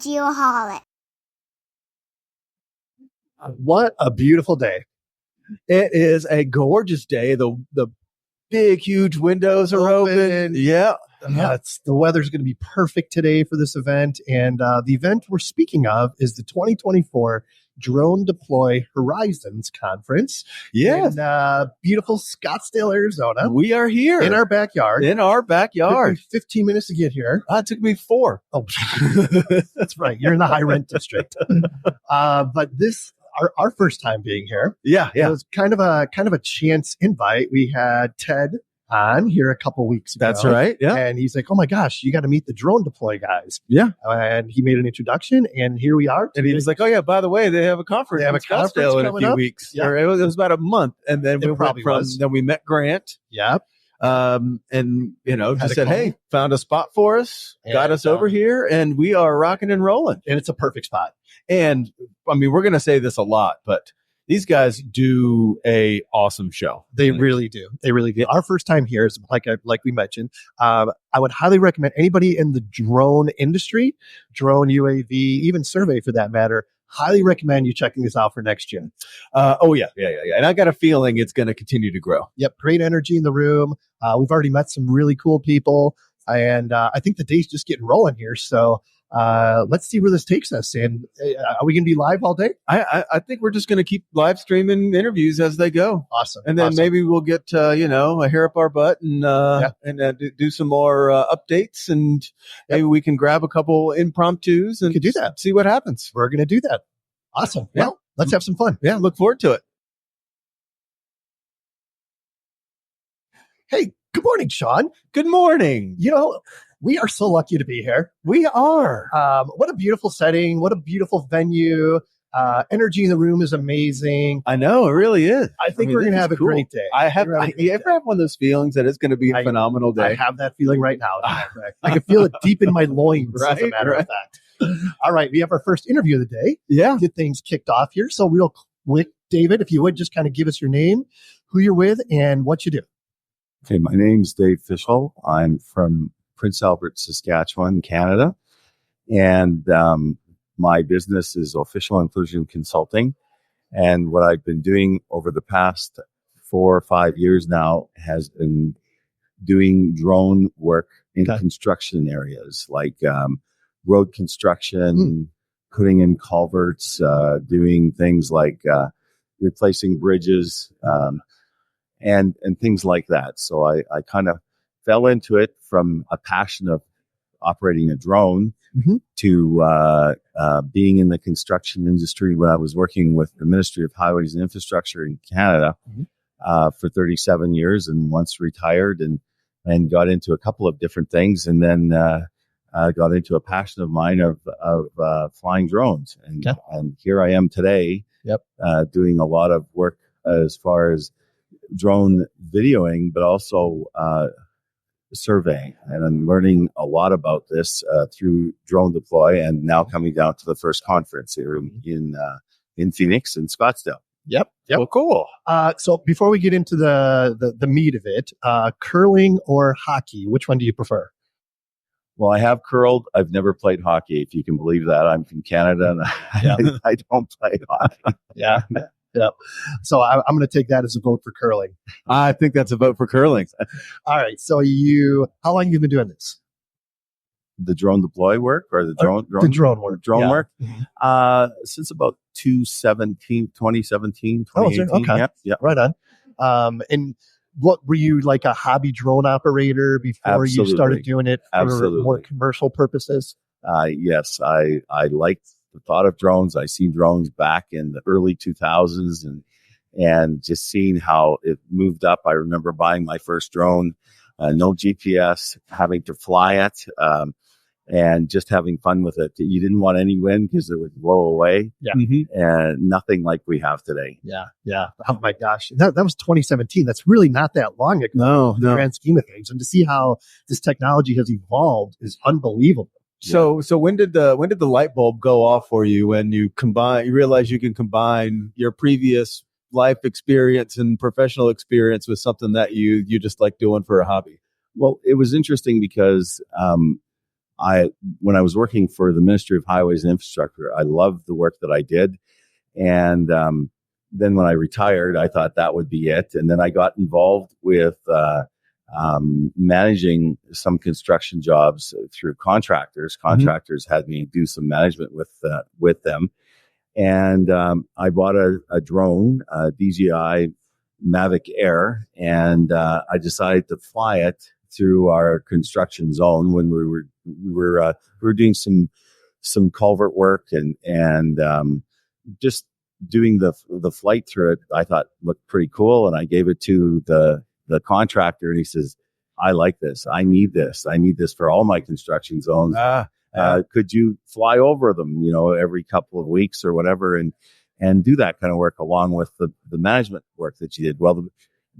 geoholic. What a beautiful day. It is a gorgeous day. The big, huge windows are open. Yeah. The weather's going to be perfect today for this event. And the event we're speaking of is the 2024 DroneDeploy Horizons Conference in beautiful Scottsdale, Arizona. We are here. In our backyard. In our backyard. It took me 15 minutes to get here. It took me 4. Oh, that's right. You're in the high rent district. But this... Our first time being here. Yeah. It was kind of a chance invite. We had Ted on here a couple weeks ago. That's right. Yeah. And he's like, "Oh my gosh, you got to meet the DroneDeploy guys." Yeah. And he made an introduction, and here we are. And he was like, "Oh yeah, by the way, they have a conference. They have in a conference Scottsdale in a coming few up. weeks. Yeah. Or it was about a month, and then then we met Grant. Yep. And just said, call. "Hey, found a spot for us, got us over here, and we are rocking and rolling." And it's a perfect spot. And I mean, we're going to say this a lot, but these guys do a awesome show. They really do. They really do. Our first time here is like we mentioned. I would highly recommend anybody in the drone industry, drone UAV, even survey for that matter. Highly recommend you checking this out for next year. Yeah. And I got a feeling it's going to continue to grow. Yep, great energy in the room. We've already met some really cool people, and I think the day's just getting rolling here. So let's see where this takes us. And are we going to be live all day? I think we're just going to keep live streaming interviews as they go. Awesome. And then maybe we'll get a hair up our butt and do some more updates, and maybe we can grab a couple impromptus and could do that. See what happens. We're going to do that. Awesome. Yeah. Well, let's have some fun. Yeah, look forward to it. Hey, good morning, Sean. Good morning. We are so lucky to be here. We are. What a beautiful setting. What a beautiful venue. Energy in the room is amazing. I know, it really is. I think we're going to have a great day. You ever have one of those feelings that it's going to be a phenomenal day? I have that feeling right now. I can feel it deep in my loins, as a matter of fact. All right, we have our first interview of the day. Yeah. Get things kicked off here. So real quick, David, if you would just kind of give us your name, who you're with, and what you do. Okay, my name's Dave Fischl. I'm from Prince Albert, Saskatchewan, Canada. And my business is Official Inclusion Consulting. And what I've been doing over the past 4 or 5 years now has been doing drone work in construction areas like road construction, putting in culverts, doing things like replacing bridges, and things like that. So I kind of fell into it from a passion of operating a drone to being in the construction industry when I was working with the Ministry of Highways and Infrastructure in Canada for 37 years, and once retired and got into a couple of different things, and then got into a passion of mine of flying drones. And here I am today doing a lot of work as far as drone videoing, but also surveying. And I'm learning a lot about this through DroneDeploy, and now coming down to the first conference here in Phoenix and Scottsdale. Yep. Well, cool. So before we get into the meat of it, curling or hockey, which one do you prefer? Well, I have curled. I've never played hockey, if you can believe that. I'm from Canada, and I don't play hockey. Yeah. So I'm going to take that as a vote for curling. I think that's a vote for curling. All right. So how long have you been doing this? The DroneDeploy work, or the drone work? Drone work? Since about 2017, 2018. Okay. Yeah. Right on. And what were you, like a hobby drone operator before you started doing it for more commercial purposes? Yes. I liked the thought of drones. I seen drones back in the early 2000s and just seeing how it moved up. I remember buying my first drone, no GPS, having to fly it, and just having fun with it. You didn't want any wind because it would blow away. Yeah. And nothing like we have today. Yeah. Oh my gosh. That was 2017. That's really not that long ago. No. In the grand scheme of things. And to see how this technology has evolved is unbelievable. So when did the light bulb go off for you when you realize you can combine your previous life experience and professional experience with something that you just like doing for a hobby? Well, it was interesting because when I was working for the Ministry of Highways and Infrastructure, I loved the work that I did. And then when I retired, I thought that would be it. And then I got involved with managing some construction jobs through contractors. Contractors had me do some management with them. And I bought a drone, DJI Mavic Air, and I decided to fly it through our construction zone when we were doing some culvert work and just doing the flight through it. I thought looked pretty cool, and I gave it to the contractor, and he says, "I like this. I need this. I need this for all my construction zones. Could you fly over them, every couple of weeks or whatever, and do that kind of work along with the management work that you did?" Well,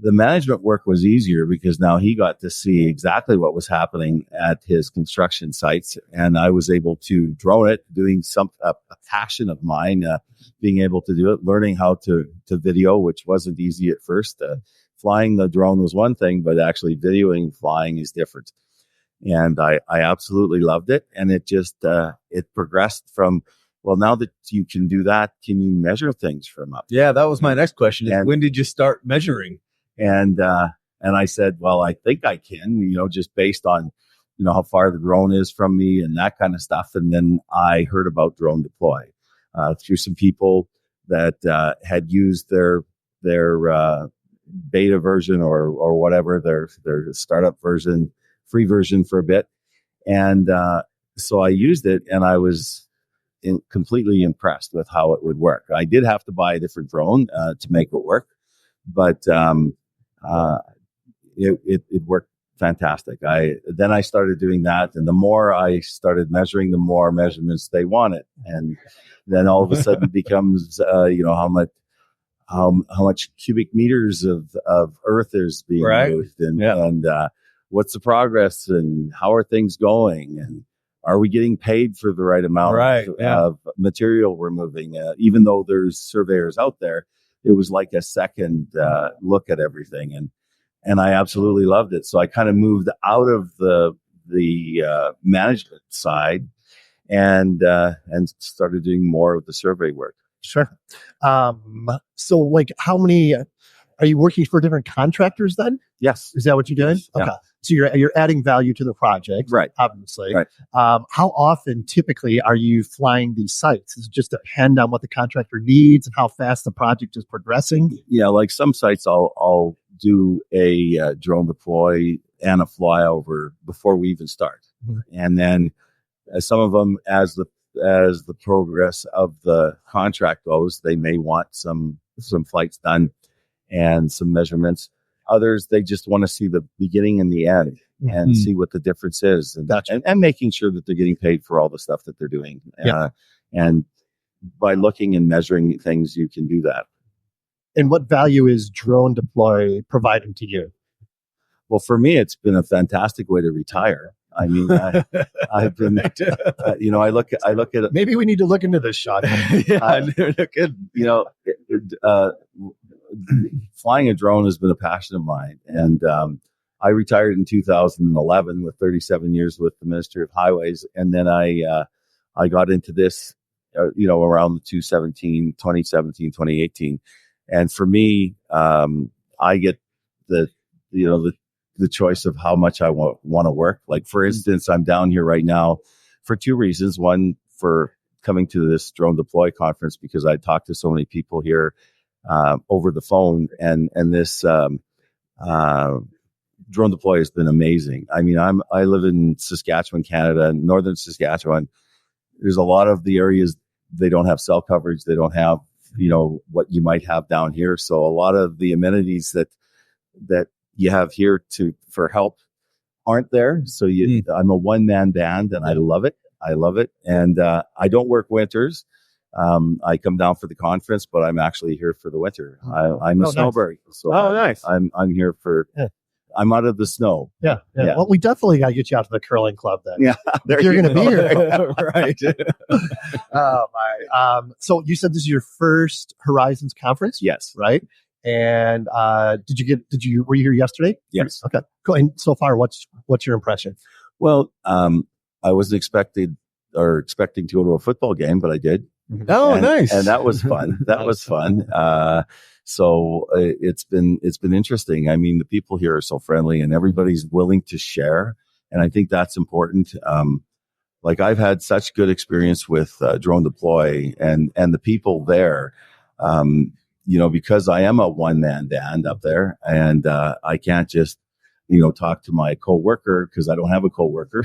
the management work was easier because now he got to see exactly what was happening at his construction sites, and I was able to drone it, doing a passion of mine, being able to do it, learning how to video, which wasn't easy at first. Flying the drone was one thing, but actually videoing flying is different. And I absolutely loved it. And it just, it progressed from, well, now that you can do that, can you measure things from up? Yeah, that was my next question. When did you start measuring? And I said, well, I think I can, just based on, how far the drone is from me and that kind of stuff. And then I heard about DroneDeploy through some people that had used their beta version or whatever, their startup version, free version for a bit. And so I used it, and I was completely impressed with how it would work. I did have to buy a different drone to make it work, but it worked fantastic. Then I started doing that, and the more I started measuring, the more measurements they wanted. And then all of a sudden it becomes, how much cubic meters of earth is being moved, and what's the progress, and how are things going, and are we getting paid for the right amount of material we're moving? Even though there's surveyors out there, it was like a second look at everything, and I absolutely loved it. So I kind of moved out of the management side and started doing more of the survey work. Sure. So like how many are you working for different contractors then? Yes. Is that what you're doing? Yeah. Okay. So you're adding value to the project. Right. Obviously. Right. How often typically are you flying these sites? Does it just depend on what the contractor needs and how fast the project is progressing? Yeah. Like some sites I'll do a drone deploy and a flyover before we even start. Mm-hmm. And then some of them, as the progress of the contract goes, they may want some flights done and some measurements. Others, they just want to see the beginning and the end and see what the difference is, and making sure that they're getting paid for all the stuff that they're doing. Yeah. And by looking and measuring things, you can do that. And what value is DroneDeploy providing to you? Well, for me, it's been a fantastic way to retire. I mean, I've been, I look at it. Maybe we need to look into this, Sean. Flying a drone has been a passion of mine. And I retired in 2011 with 37 years with the Ministry of Highways. And then I got into this, around 2017, 2018. And for me, I get the choice of how much I want to work. Like, for instance, I'm down here right now for two reasons. One, for coming to this DroneDeploy conference, because I talked to so many people here over the phone, and this DroneDeploy has been amazing. I mean, I live in Saskatchewan, Canada, northern Saskatchewan. There's a lot of the areas they don't have cell coverage. They don't have, what you might have down here. So a lot of the amenities that you have here for help aren't there. So I'm a one-man band, and I love it. And I don't work winters. I come down for the conference, but I'm actually here for the winter. I'm a snowbird. Nice. So nice. I'm here for, I'm out of the snow. Yeah. Well, we definitely got to get you out to the curling club then. Yeah. You're going to be here. Right. Oh my. So you said this is your first Horizons conference? Yes. Right. And were you here yesterday? Yes. Okay. Cool. And so far, what's your impression? Well, I wasn't expecting to go to a football game, but I did. Oh, nice. And that was fun. That was fun. So it's been interesting. I mean, the people here are so friendly and everybody's willing to share. And I think that's important. Like I've had such good experience with DroneDeploy and the people there, because I am a one-man band up there and I can't just, talk to my coworker because I don't have a coworker.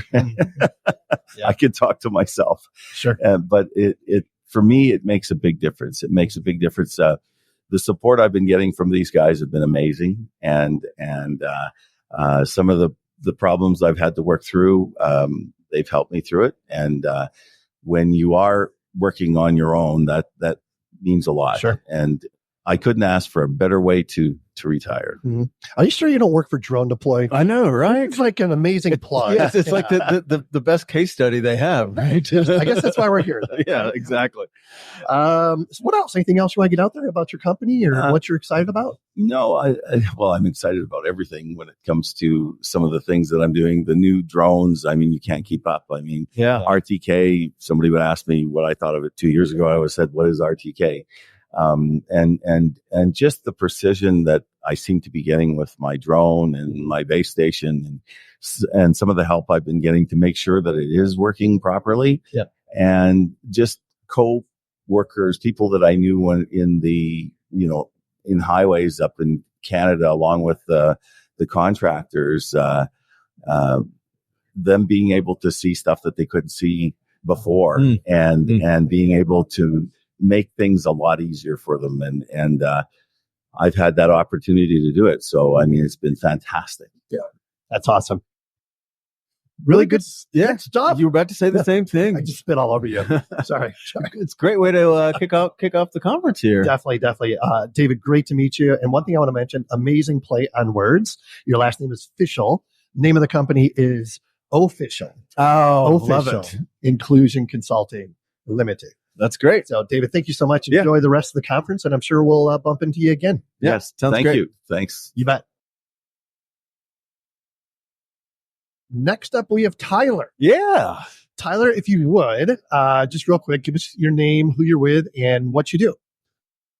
I can talk to myself. Sure. But it for me, it makes a big difference. It makes a big difference. The support I've been getting from these guys have been amazing. And some of the problems I've had to work through, they've helped me through it. And when you are working on your own, that means a lot. Sure. And I couldn't ask for a better way to retire. Mm-hmm. Are you sure you don't work for DroneDeploy? I know, right? It's like an amazing plug. Yes, it's like the best case study they have, right? I guess that's why we're here. Yeah, exactly. So what else? Anything else you want to get out there about your company or what you're excited about? No, I'm excited about everything when it comes to some of the things that I'm doing. The new drones, I mean, you can't keep up. I mean, Yeah. RTK, somebody would ask me what I thought of it 2 years ago. I always said, what is RTK? And just the precision that I seem to be getting with my drone and my base station and some of the help I've been getting to make sure that it is working properly. Yeah. And just co-workers, people that I knew when in highways up in Canada, along with the contractors, them being able to see stuff that they couldn't see before and being able to make things a lot easier for them. And I've had that opportunity to do it. So, I mean, it's been fantastic. Yeah. That's awesome. Really good. Yeah. Good stuff. You were about to say the same thing. I just spit all over you. Sorry. It's a great way to kick off the conference here. Definitely. David, great to meet you. And one thing I want to mention, amazing play on words. Your last name is Fischl. Name of the company is Official. Oh, love Official it. Inclusion Consulting Limited. That's great. So, David, thank you so much. Yeah. Enjoy the rest of the conference, and I'm sure we'll bump into you again. Yes. Sounds Thank great. you. Thanks. You bet. Next up, we have Tyler. Yeah. Tyler, if you would, just real quick, give us your name, who you're with, and what you do.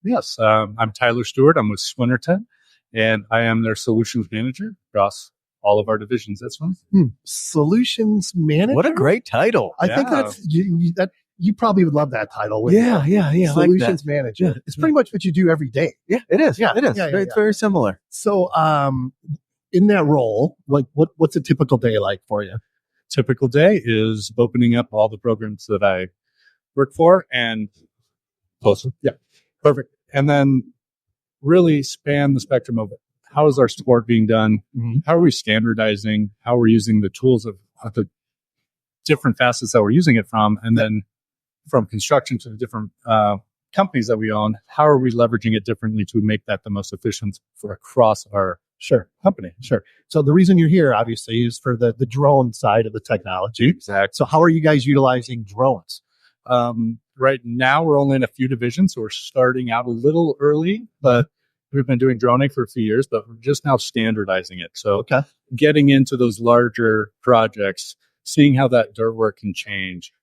Yes, I'm Tyler Stewart. I'm with Swinerton, and I am their solutions manager across all of our divisions at Swinerton. Solutions manager. What a great title. I think that's you probably would love that title. wouldn't you? Yeah. Solutions manager. Yeah, It's pretty much what you do every day. Yeah, it is. Yeah, It is. yeah, It's very similar. So, in that role, like what's a typical day like for you? Typical day is opening up all the programs that I work for and post them. Yeah, perfect. And then really span the spectrum of how is our support being done? Mm-hmm. How are we standardizing? How we're using the tools of the different facets that we're using it from, and then from construction to the different companies that we own, how are we leveraging it differently to make that the most efficient for across our company? Sure. So the reason you're here, obviously, is for the drone side of the technology. Exactly. So how are you guys utilizing drones? Right now, we're only in a few divisions, so we're starting out a little early, but we've been doing droning for a few years, but we're just now standardizing it. So getting into those larger projects, seeing how that dirt work can change,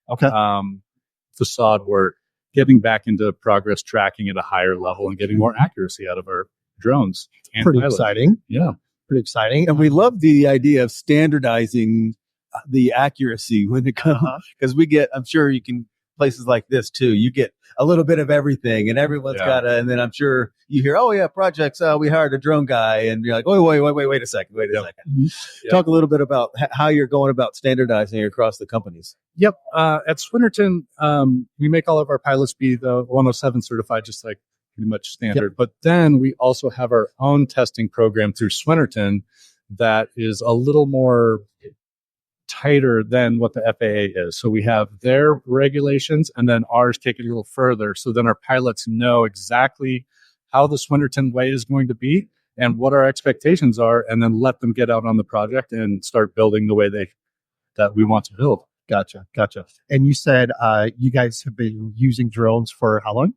facade work, getting back into progress tracking at a higher level and getting more accuracy out of our drones. Pretty exciting. Yeah. Pretty exciting. And we love the idea of standardizing the accuracy when it comes, because we get, I'm sure you can, places like this too, you get a little bit of everything and everyone's got and then I'm sure you hear, oh yeah, projects, we hired a drone guy, and you're like, oh, wait a second. Mm-hmm. Talk a little bit about how you're going about standardizing across the companies. Yep. At Swinerton, we make all of our pilots be the 107 certified, just like pretty much standard. But then we also have our own testing program through Swinerton that is a little more tighter than what the FAA is. So we have their regulations and then ours take it a little further. So then our pilots know exactly how the Swinerton way is going to be and what our expectations are, and then let them get out on the project and start building the way that we want to build. Gotcha. And you said you guys have been using drones for how long?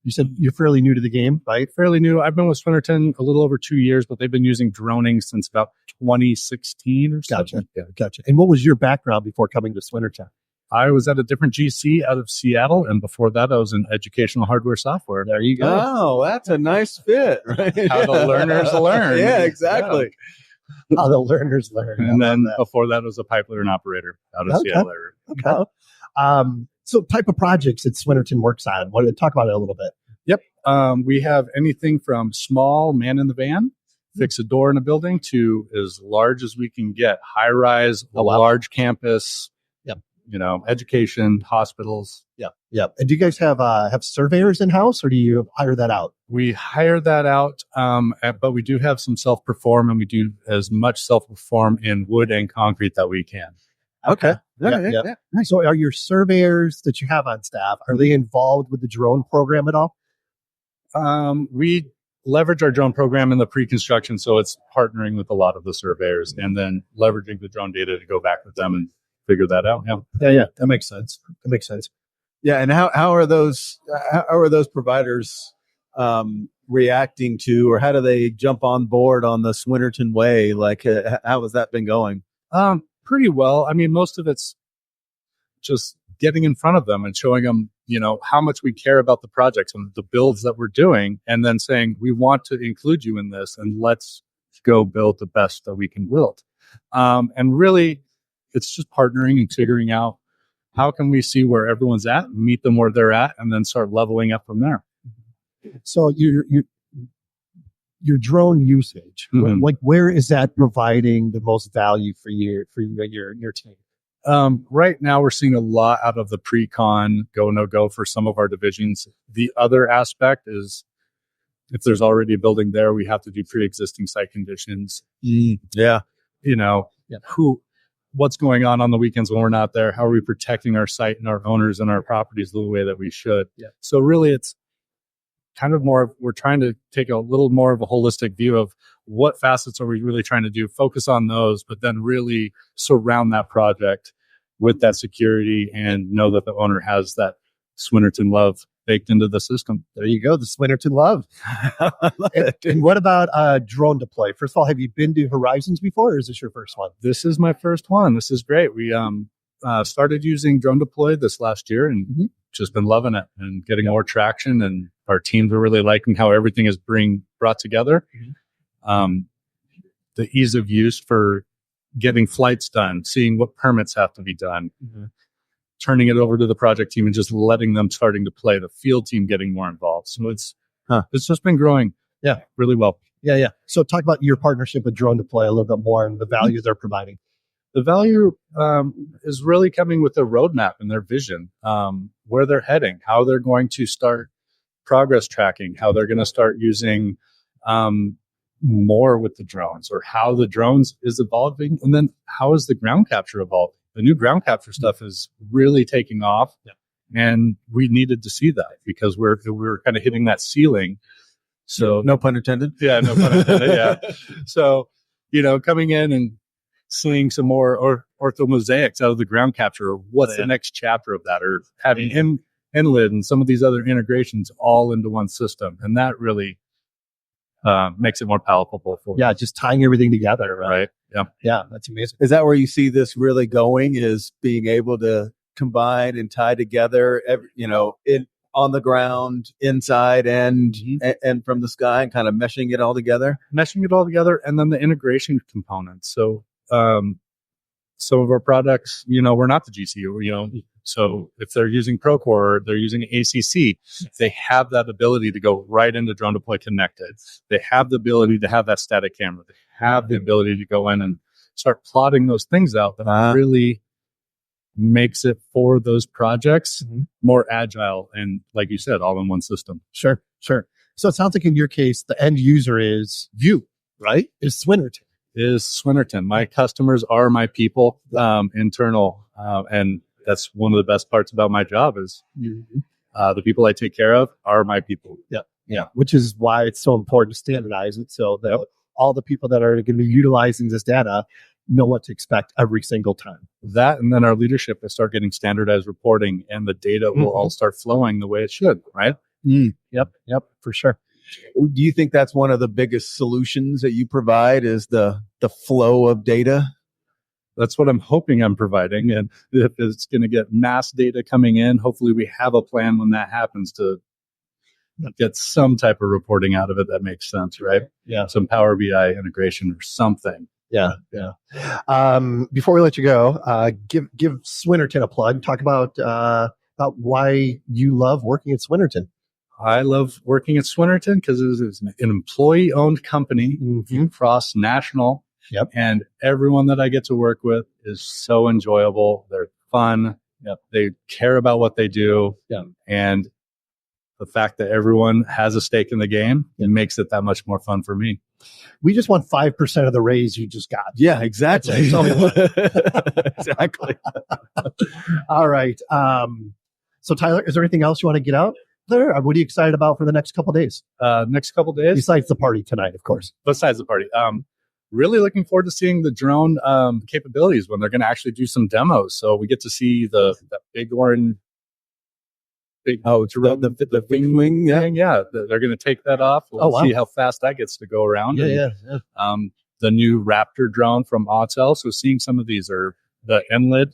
You said you're fairly new to the game, right? Fairly new. I've been with Swinerton a little over 2 years, but they've been using droning since about 2016 or something. Gotcha. Yeah, gotcha. And what was your background before coming to Swinerton? I was at a different GC out of Seattle, and before that, I was in educational hardware software. There you go. Oh, that's a nice fit, right? How the learners learn. Yeah, exactly. How the learners learn. And then before that, I was a pipeline operator out of Seattle area. Okay. So type of projects that Swinerton works on. Talk about it a little bit. Yep. We have anything from small man in the van, fix a door in a building, to as large as we can get, high rise, large campus. Education, hospitals. Yeah. And do you guys have surveyors in house, or do you hire that out? We hire that out, but we do have some self-perform, and we do as much self-perform in wood and concrete that we can. Okay. Yeah. So are your surveyors that you have on staff, are they involved with the drone program at all? We leverage our drone program in the pre-construction, so it's partnering with a lot of the surveyors and then leveraging the drone data to go back with them and figure that out. Yeah. That makes sense. Yeah. And how are those providers reacting to, or how do they jump on board on the Swinerton way? Like, how has that been going? Pretty well. I mean, most of it's just getting in front of them and showing them, how much we care about the projects and the builds that we're doing, and then saying, we want to include you in this, and let's go build the best that we can build. And really, it's just partnering and figuring out how can we see where everyone's at, meet them where they're at, and then start leveling up from there. So your drone usage, like where is that providing the most value for your team? Right now, we're seeing a lot out of the pre-con go, no go for some of our divisions. The other aspect is if there's already a building there, we have to do pre-existing site conditions. Yeah. What's going on the weekends when we're not there? How are we protecting our site and our owners and our properties the way that we should? Yeah. So really, it's kind of we're trying to take a little more of a holistic view of what facets are we really trying to do, focus on those, but then really surround that project with that security and know that the owner has that Swinerton love baked into the system. There you go, the Swinerton love. And what about DroneDeploy? First of all, have you been to Horizons before, or is this your first one? This is my first one. This is great. We started using DroneDeploy this last year and just been loving it and getting more traction, and our teams are really liking how everything is being brought together. The ease of use for getting flights done, seeing what permits have to be done, turning it over to the project team and just letting them starting to play, the field team getting more involved. So it's just been growing really well. Yeah. So talk about your partnership with DroneDeploy a little bit more and the value they're providing. The value is really coming with their roadmap and their vision, where they're heading, how they're going to start progress tracking, how they're going to start using more with the drones, or how the drones is evolving, and then how is the ground capture evolving. The new ground capture stuff is really taking off, and we needed to see that because we were kind of hitting that ceiling. So no pun intended. Yeah, no pun intended. Yeah. So coming in and seeing some more orthomosaics out of the ground capture, or what's the next chapter of that, or having inlet and some of these other integrations all into one system, and that really makes it more palatable for us. Just tying everything together, right? Yeah, that's amazing. Is that where you see this really going, is being able to combine and tie together on the ground, inside and from the sky, and kind of meshing it all together, and then the integration components. So some of our products, we're not the GCU, so if they're using Procore or they're using ACC, they have that ability to go right into DroneDeploy connected. They have the ability to have that static camera. They have the ability to go in and start plotting those things out that really makes it for those projects more agile and, like you said, all in one system. Sure. So it sounds like in your case, the end user is you, right? Is Swinerton. My customers are my people, internal, and that's one of the best parts about my job is the people I take care of are my people. Yeah. Which is why it's so important to standardize it so that all the people that are going to be utilizing this data know what to expect every single time. That, and then our leadership will start getting standardized reporting, and the data will all start flowing the way it should, right? Yep, for sure. Do you think that's one of the biggest solutions that you provide is the flow of data? That's what I'm hoping I'm providing. And if it's going to get mass data coming in, hopefully we have a plan when that happens to get some type of reporting out of it that makes sense, right? Yeah. Some Power BI integration or something. Yeah. Before we let you go, give Swinerton a plug. Talk about why you love working at Swinerton. I love working at Swinerton because it is an employee-owned company across national. Yep. And everyone that I get to work with is so enjoyable. They're fun. Yep. They care about what they do. Yeah. And the fact that everyone has a stake in the game, it makes it that much more fun for me. We just want 5% of the raise you just got. Yeah, exactly. Tell me what. Exactly. All right. So Tyler, is there anything else you want to get out there? What are you excited about for the next couple of days? Next couple days, Besides the party tonight, of course. besides the party, really looking forward to seeing the drone capabilities when they're going to actually do some demos. So we get to see that big orange. The big wing. Yeah. thing. Yeah, they're going to take that off. We'll see how fast that gets to go around. Yeah. The new Raptor drone from Autel. So seeing some of these are the NLID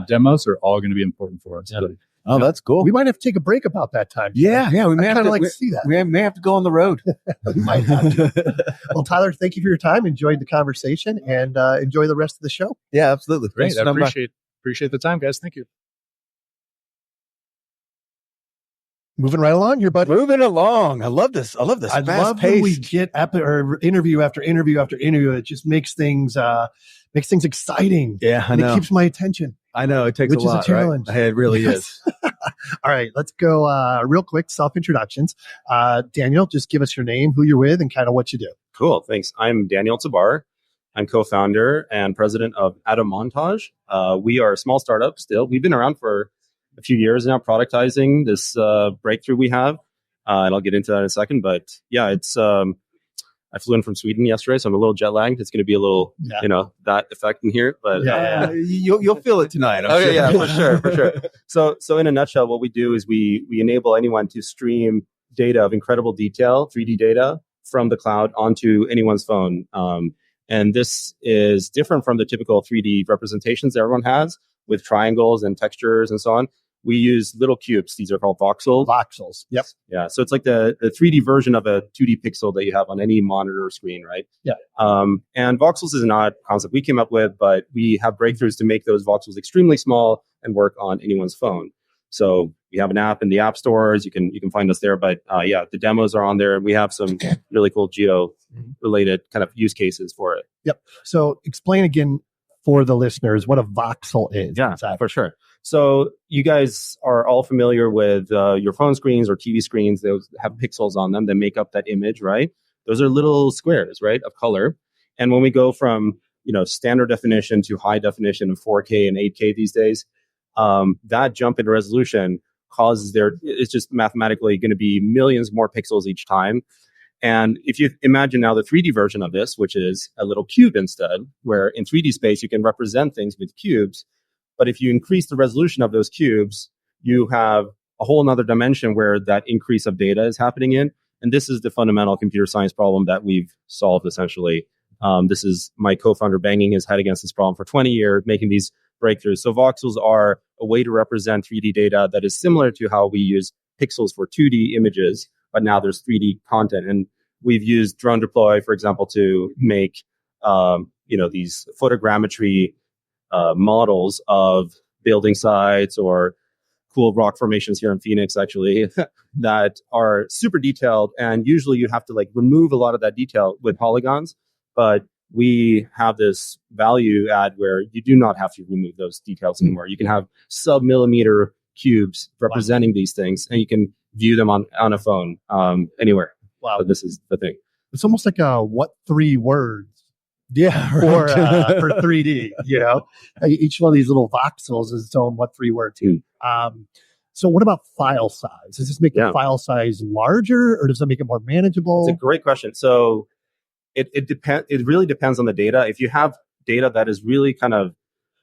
demos are all going to be important for us. Yeah. Oh, that's cool. We might have to take a break about that time. Yeah. We may I have kind to of like to see that. We may have to go on the road. We might have to. Well, Tyler, thank you for your time. Enjoyed the conversation and enjoy the rest of the show. Yeah, absolutely. Great. Thanks I for coming by. appreciate the time, guys. Thank you. Moving right along here, buddy. Moving along. I love this. I love I fast love pace. when we get interview after interview after interview. It just makes things exciting. Yeah, I And know. it keeps my attention. I know. It takes Which a is a lot, challenge. right? It really is. All right, let's go real quick. Self-introductions. Daniel, just give us your name, who you're with, and kind of what you do. Cool. Thanks. I'm Daniel Tabar. I'm co-founder and president of Atomontage. We are a small startup still. We've been around for a few years now, productizing this breakthrough we have. And I'll get into that in a second. But yeah, it's I flew in from Sweden yesterday, so I'm a little jet lagged. It's going to be a little, that effect in here. But You'll feel it tonight. I'm okay, sure. yeah, for sure. So in a nutshell, what we do is we enable anyone to stream data of incredible detail, 3D data from the cloud onto anyone's phone. And this is different from the typical 3D representations that everyone has with triangles and textures and so on. We use little cubes. These are called voxels. Voxels. Yep. Yeah. So it's like the 3D version of a 2D pixel that you have on any monitor or screen, right? Yeah. And voxels is not a concept we came up with, but we have breakthroughs to make those voxels extremely small and work on anyone's phone. So we have an app in the app stores. You can find us there. But the demos are on there. We have some really cool geo-related kind of use cases for it. Yep. So explain again for the listeners what a voxel is. Yeah, Exactly. for sure. So you guys are all familiar with your phone screens or TV screens. Those have pixels on them that make up that image, right? Those are little squares, right, of color. And when we go from standard definition to high definition of 4K and 8K these days, that jump in resolution causes it's just mathematically going to be millions more pixels each time. And if you imagine now the 3D version of this, which is a little cube instead, where in 3D space you can represent things with cubes. But if you increase the resolution of those cubes, you have a whole nother dimension where that increase of data is happening in. And this is the fundamental computer science problem that we've solved essentially. This is my co-founder banging his head against this problem for 20 years, making these breakthroughs. So voxels are a way to represent 3D data that is similar to how we use pixels for 2D images, but now there's 3D content. And we've used DroneDeploy, for example, to make these photogrammetry models of building sites or cool rock formations here in Phoenix, actually, that are super detailed. And usually you have to remove a lot of that detail with polygons. But we have this value add where you do not have to remove those details anymore. You can have sub-millimeter cubes representing these things, and you can view them on a phone anywhere. Wow. So this is the thing. It's almost like what 3 words Yeah. for 3D, Each one of these little voxels is its own what 3 words. So what about file size? Does this make the file size larger, or does it make it more manageable? It's a great question. So it depends. It really depends on the data. If you have data that is really kind of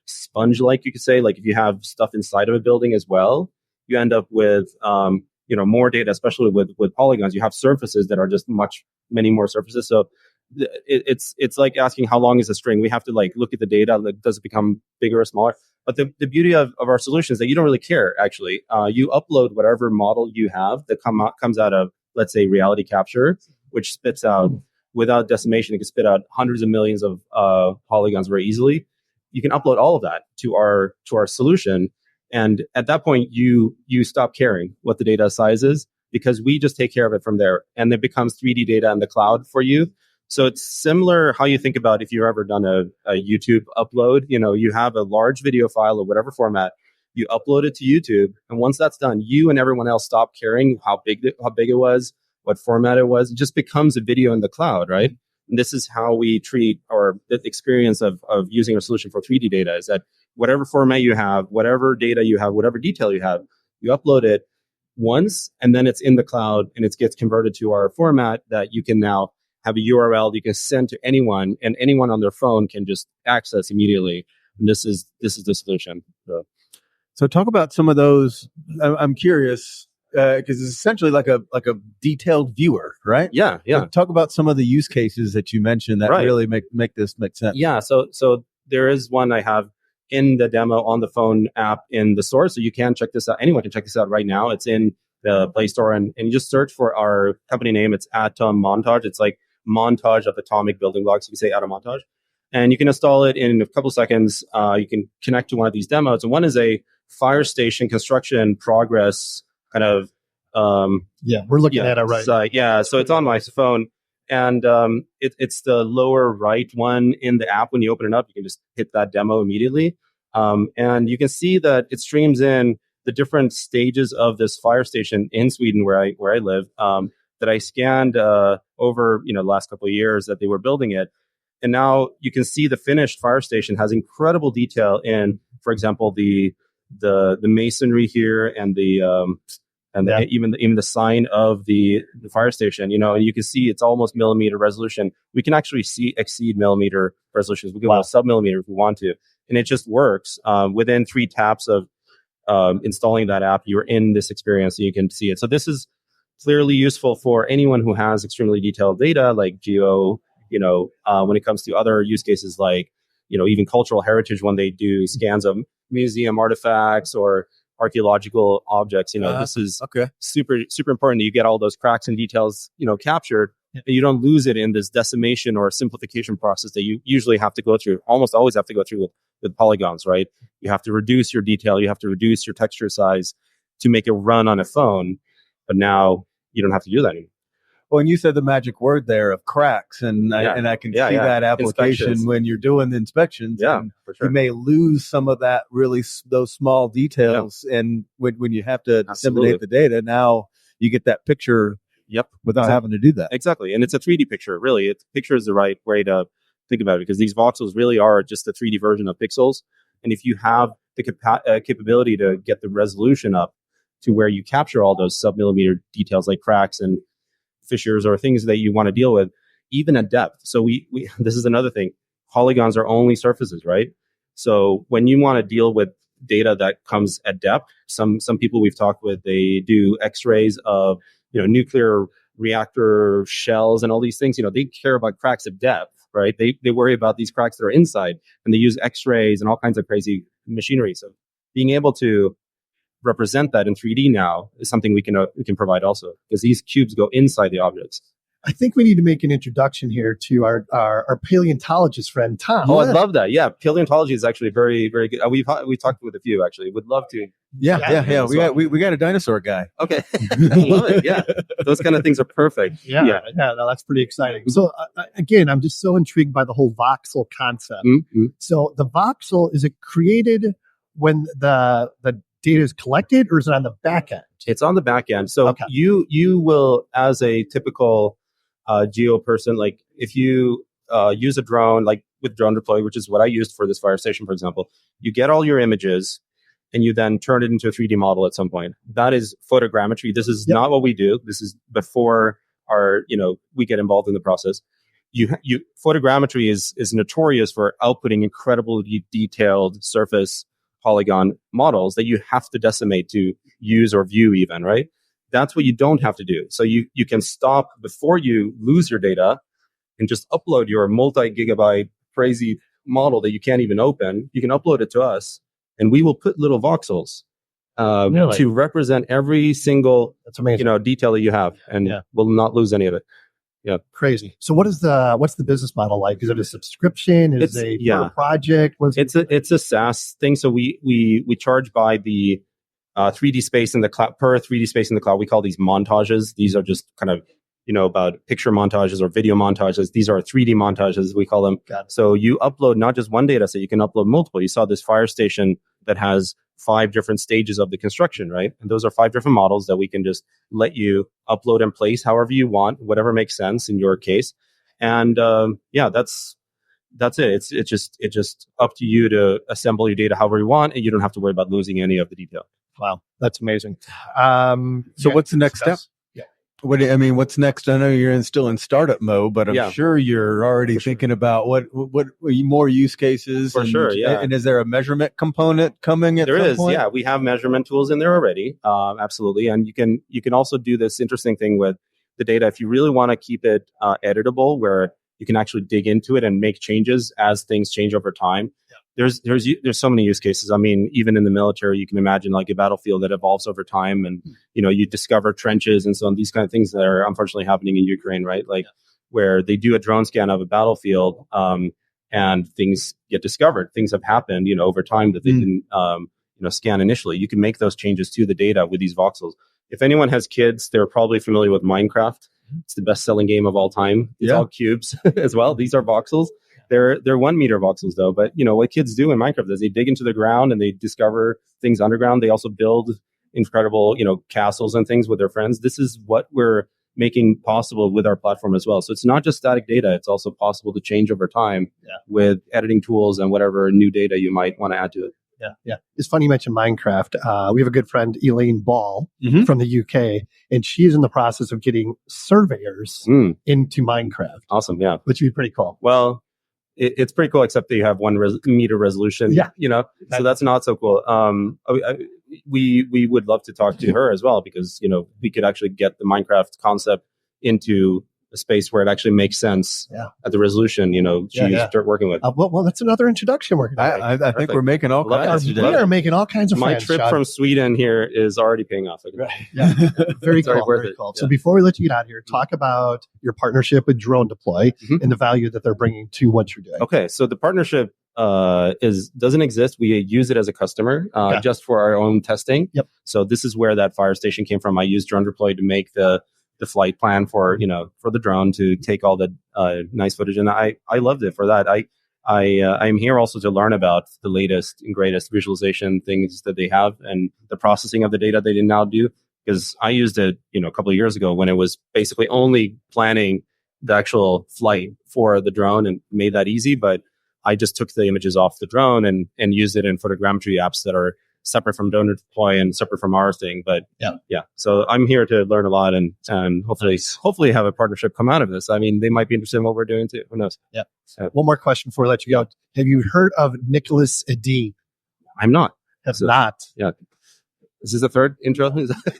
sponge-like, you could say, like if you have stuff inside of a building as well, you end up with more data, especially with polygons. You have surfaces that are just many more surfaces. So it's like asking how long is a string. We have to like look at the data. Like, does it become bigger or smaller? But the beauty of our solution is that you don't really care, actually. You upload whatever model you have that comes out of, let's say, reality capture, which spits out, without decimation, it can spit out hundreds of millions of polygons very easily. You can upload all of that to our solution. And at that point, you stop caring what the data size is, because we just take care of it from there. And it becomes 3D data in the cloud for you. So it's similar how you think about if you've ever done a YouTube upload. You have a large video file or whatever format, you upload it to YouTube, and once that's done, you and everyone else stop caring how big it was, what format it was. It just becomes a video in the cloud, right? And this is how we treat the experience of using our solution for 3D data, is that whatever format you have, whatever data you have, whatever detail you have, you upload it once, and then it's in the cloud, and it gets converted to our format that you can now have a URL you can send to anyone, and anyone on their phone can just access immediately. And this is the solution. So talk about some of those. I'm curious because it's essentially like a detailed viewer, right? Yeah. So talk about some of the use cases that you mentioned that really make this make sense. Yeah. So there is one I have in the demo on the phone app in the store, so you can check this out. Anyone can check this out right now. It's in the Play Store, and you just search for our company name. It's Atomontage. It's like montage of atomic building blocks. We say Atomontage, and you can install it in a couple seconds. You can connect to one of these demos, and one is a fire station construction progress kind of. We're looking at it right now. So it's on my phone, and it's the lower right one in the app. When you open it up, you can just hit that demo immediately, and you can see that it streams in the different stages of this fire station in Sweden, where I live. That I scanned over the last couple of years that they were building it, and now you can see the finished fire station has incredible detail in, for example, the masonry here and even the sign of the fire station. And you can see it's almost millimeter resolution. We can actually exceed millimeter resolutions. We can go sub-millimeter if we want to, and it just works within 3 taps of installing that app. You're in this experience, and you can see it. So this is clearly useful for anyone who has extremely detailed data like geo, when it comes to other use cases like, even cultural heritage, when they do scans of museum artifacts or archaeological objects. This is super, super important that you get all those cracks and details, captured, and you don't lose it in this decimation or simplification process that you usually have to go through, almost always have to go through with polygons, right? You have to reduce your detail, you have to reduce your texture size to make it run on a phone. But now you don't have to do that anymore. Well, and you said the magic word there of cracks, and I can see that application when you're doing the inspections. Yeah, for sure. You may lose some of that those small details, and when you have to disseminate the data, now you get that picture. Without having to do that. Exactly, and it's a 3D picture. Really, picture is the right way to think about it, because these voxels really are just a 3D version of pixels. And if you have the capability to get the resolution up to where you capture all those sub-millimeter details like cracks and fissures or things that you want to deal with, even at depth. So we this is another thing. Polygons are only surfaces, right? So when you want to deal with data that comes at depth, some people we've talked with, they do X-rays of nuclear reactor shells and all these things. They care about cracks at depth, right? They worry about these cracks that are inside, and they use X-rays and all kinds of crazy machinery. So being able to represent that in 3D now is something we can provide also, because these cubes go inside the objects. I think we need to make an introduction here to our paleontologist friend, Tom. Oh, I'd love that. Yeah, paleontology is actually very, very good. We've talked with a few, actually. Would love to. Yeah. We got a dinosaur guy. Okay. Love it. Yeah. Those kind of things are perfect. Yeah, no, that's pretty exciting. So again, I'm just so intrigued by the whole voxel concept. Mm-hmm. So the voxel, is it created when the data is collected, or is it on the back end? It's on the back end. So you will, as a typical geo person, like if you use a drone, like with DroneDeploy, which is what I used for this fire station, for example, you get all your images and you then turn it into a 3D model at some point. That is photogrammetry. This is not what we do. This is before we get involved in the process. Photogrammetry is notorious for outputting incredibly detailed surface polygon models that you have to decimate to use or view even, right? That's what you don't have to do. So you can stop before you lose your data and just upload your multi-gigabyte crazy model that you can't even open. You can upload it to us, and we will put little voxels Really? to represent every single That's amazing. detail that you have, and we'll not lose any of it. Crazy. So what's the business model like? Is it a subscription? Is it a project? It's a SaaS thing. So we charge by the 3D space in the cloud, per 3D space in the cloud. We call these montages. These are just kind of about picture montages or video montages. These are 3D montages, we call them. So you upload not just one data set, you can upload multiple. You saw this fire station that has 5 different stages of the construction, right? And those are 5 different models that we can just let you upload and place however you want, whatever makes sense in your case. And that's it. It's just up to you to assemble your data however you want, and you don't have to worry about losing any of the detail. Wow, that's amazing. So what's the next step? What's next? I know you're still in startup mode, but I'm sure you're already thinking about what more use cases. For sure, yeah. And is there a measurement component coming at there some is, point? Yeah. We have measurement tools in there already. Absolutely. And you can also do this interesting thing with the data. If you really want to keep it editable, where you can actually dig into it and make changes as things change over time. There's so many use cases. I mean, even in the military, you can imagine like a battlefield that evolves over time, and you discover trenches and so on. These kind of things that are unfortunately happening in Ukraine, right? Like where they do a drone scan of a battlefield, and things get discovered. Things have happened, over time that they didn't, scan initially. You can make those changes to the data with these voxels. If anyone has kids, they're probably familiar with Minecraft. It's the best-selling game of all time. It's all cubes as well. These are voxels. They're 1 meter voxels though, but what kids do in Minecraft is they dig into the ground and they discover things underground. They also build incredible, castles and things with their friends. This is what we're making possible with our platform as well. So it's not just static data. It's also possible to change over time with editing tools and whatever new data you might want to add to it. Yeah. It's funny you mentioned Minecraft. We have a good friend, Elaine Ball, from the UK, and she's in the process of getting surveyors into Minecraft. Awesome. Yeah. Which would be pretty cool. Well, it's pretty cool, except that you have 1 meter resolution. Yeah. So that's not so cool. We would love to talk to her as well, because, we could actually get the Minecraft concept into a space where it actually makes sense at the resolution, start working with. Well, that's another introduction we're going to I think we're making all kinds of We are making all kinds of My friends, trip Sean. from Sweden here is already paying off. Yeah. Very cool. worth Very it. cool. Yeah. So before we let you get out of here, talk about your partnership with DroneDeploy and the value that they're bringing to what you're doing. Okay. So the partnership doesn't exist. We use it as a customer just for our own testing. Yep. So this is where that fire station came from. I used DroneDeploy to make the flight plan for the drone to take all the nice footage, and I loved it for that. I'm here also to learn about the latest and greatest visualization things that they have and the processing of the data they now do, because I used it a couple of years ago when it was basically only planning the actual flight for the drone and made that easy, but I just took the images off the drone and used it in photogrammetry apps that are separate from DroneDeploy and separate from our thing. But yeah. So I'm here to learn a lot and hopefully have a partnership come out of this. I mean, they might be interested in what we're doing too. Who knows? Yeah. One more question before I let you go. Have you heard of Nicholas Edin? I'm not. Not. Yeah. Is this the third intro?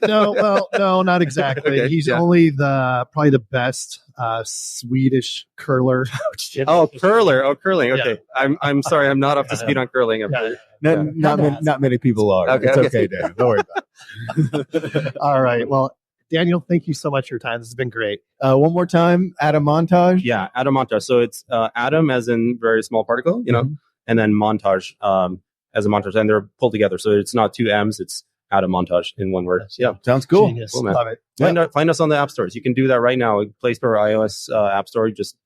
No, not exactly. Okay, He's only probably the best Swedish curler. Curler. Oh, curling. Okay. Yeah. I'm sorry. I'm not up to speed on curling. Not many people are. Okay, it's okay, Dan. Don't worry about it. All right. Well, Daniel, thank you so much for your time. This has been great. One more time, Atomontage. Yeah, Atomontage. So it's atom as in very small particle, and then montage as a montage, and they're pulled together. So it's not 2 M's. It's Atomontage in one word. Yeah, sounds cool. Genius. Cool, man. Love it. Find us on the app stores. You can do that right now. Play Store or iOS app store. Just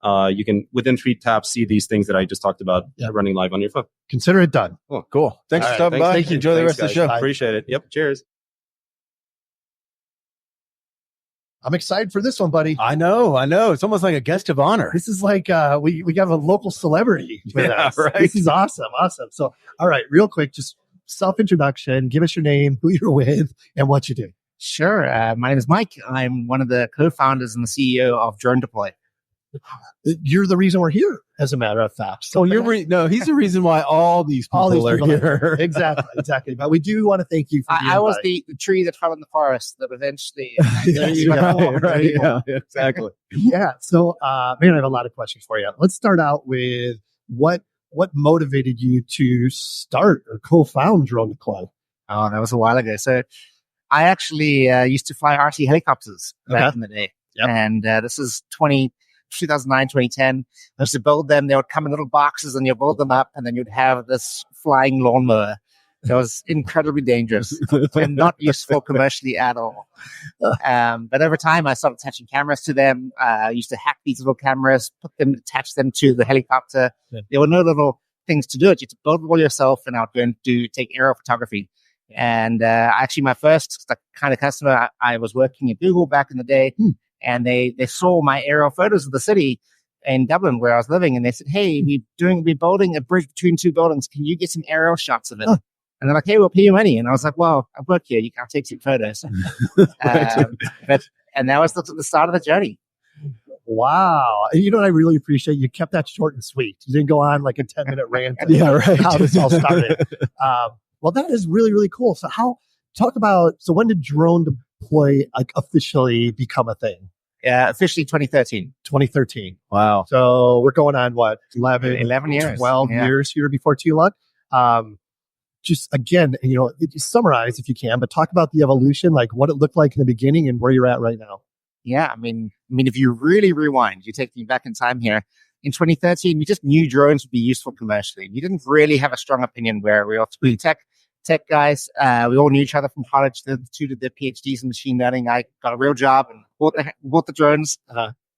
you can within 3 taps see these things that I just talked about running live on your phone. Consider it done. Cool. Thanks for stopping by. Thank you. Enjoy the rest of the show. Bye. Appreciate it. Yep. Cheers. I'm excited for this one, buddy. I know. It's almost like a guest of honor. This is like we have a local celebrity with us. Right. This is awesome. So, all right, real quick, just self-introduction. Give us your name, who you're with, and what you do. Sure. My name is Mike. I'm one of the co-founders and the CEO of DroneDeploy. You're the reason we're here, as a matter of fact. So he's the reason why all these people are here. Exactly. But we do want to thank you for being I was the tree that fell in the forest that eventually. Right. Yeah, exactly. Yeah. So, man, I have a lot of questions for you. Let's start out with what motivated you to start or co-found DroneDeploy? Oh, that was a while ago. So I actually used to fly RC helicopters back in the day. Yep. And this is 2009, 2010. I used to build them. They would come in little boxes and you build them up and then you'd have this flying lawnmower. That was incredibly dangerous and not useful commercially at all. But over time, I started attaching cameras to them. I used to hack these little cameras, attach them to the helicopter. Yeah. There were no little things to do it. You had to build it all yourself, and I would go and take aerial photography. And actually, my first kind of customer, I was working at Google back in the day, and they saw my aerial photos of the city in Dublin where I was living, and they said, "Hey, we're building a bridge between two buildings. Can you get some aerial shots of it?" Oh. And they're like, "Hey, we'll pay you money." And I was like, "Well, I work here. I'll take some photos." And that was the start of the journey. Wow. And you know what I really appreciate? You kept that short and sweet. You didn't go on like a 10-minute rant. Yeah, right. How this all started. Well, that is really, really cool. So when did DroneDeploy officially become a thing? Yeah, officially 2013. 2013. Wow. So we're going on 11 years. 12 years here before too long. Just again, just summarize if you can, but talk about the evolution, like what it looked like in the beginning and where you're at right now. Yeah, I mean, if you really rewind, you take me back in time here. In 2013, we just knew drones would be useful commercially. We didn't really have a strong opinion where we were tech guys. We all knew each other from college. The two did their PhDs in machine learning. I got a real job and bought the drones.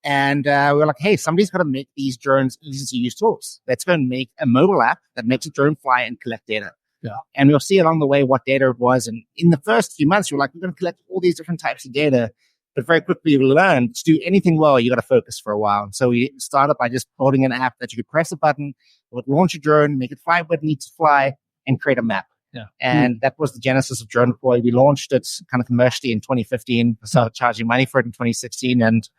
And we were like, hey, somebody's got to make these drones easy to use tools. Let's go and make a mobile app that makes a drone fly and collect data. Yeah. And we'll see along the way what data it was. And in the first few months, we're like, we're going to collect all these different types of data. But very quickly we learned to do anything well, you got to focus for a while. And so we started by just building an app that you could press a button, it would launch a drone, make it fly where it needs to fly, and create a map. Yeah. And that was the genesis of DroneDeploy. We launched it kind of commercially in 2015, started charging money for it in 2016, and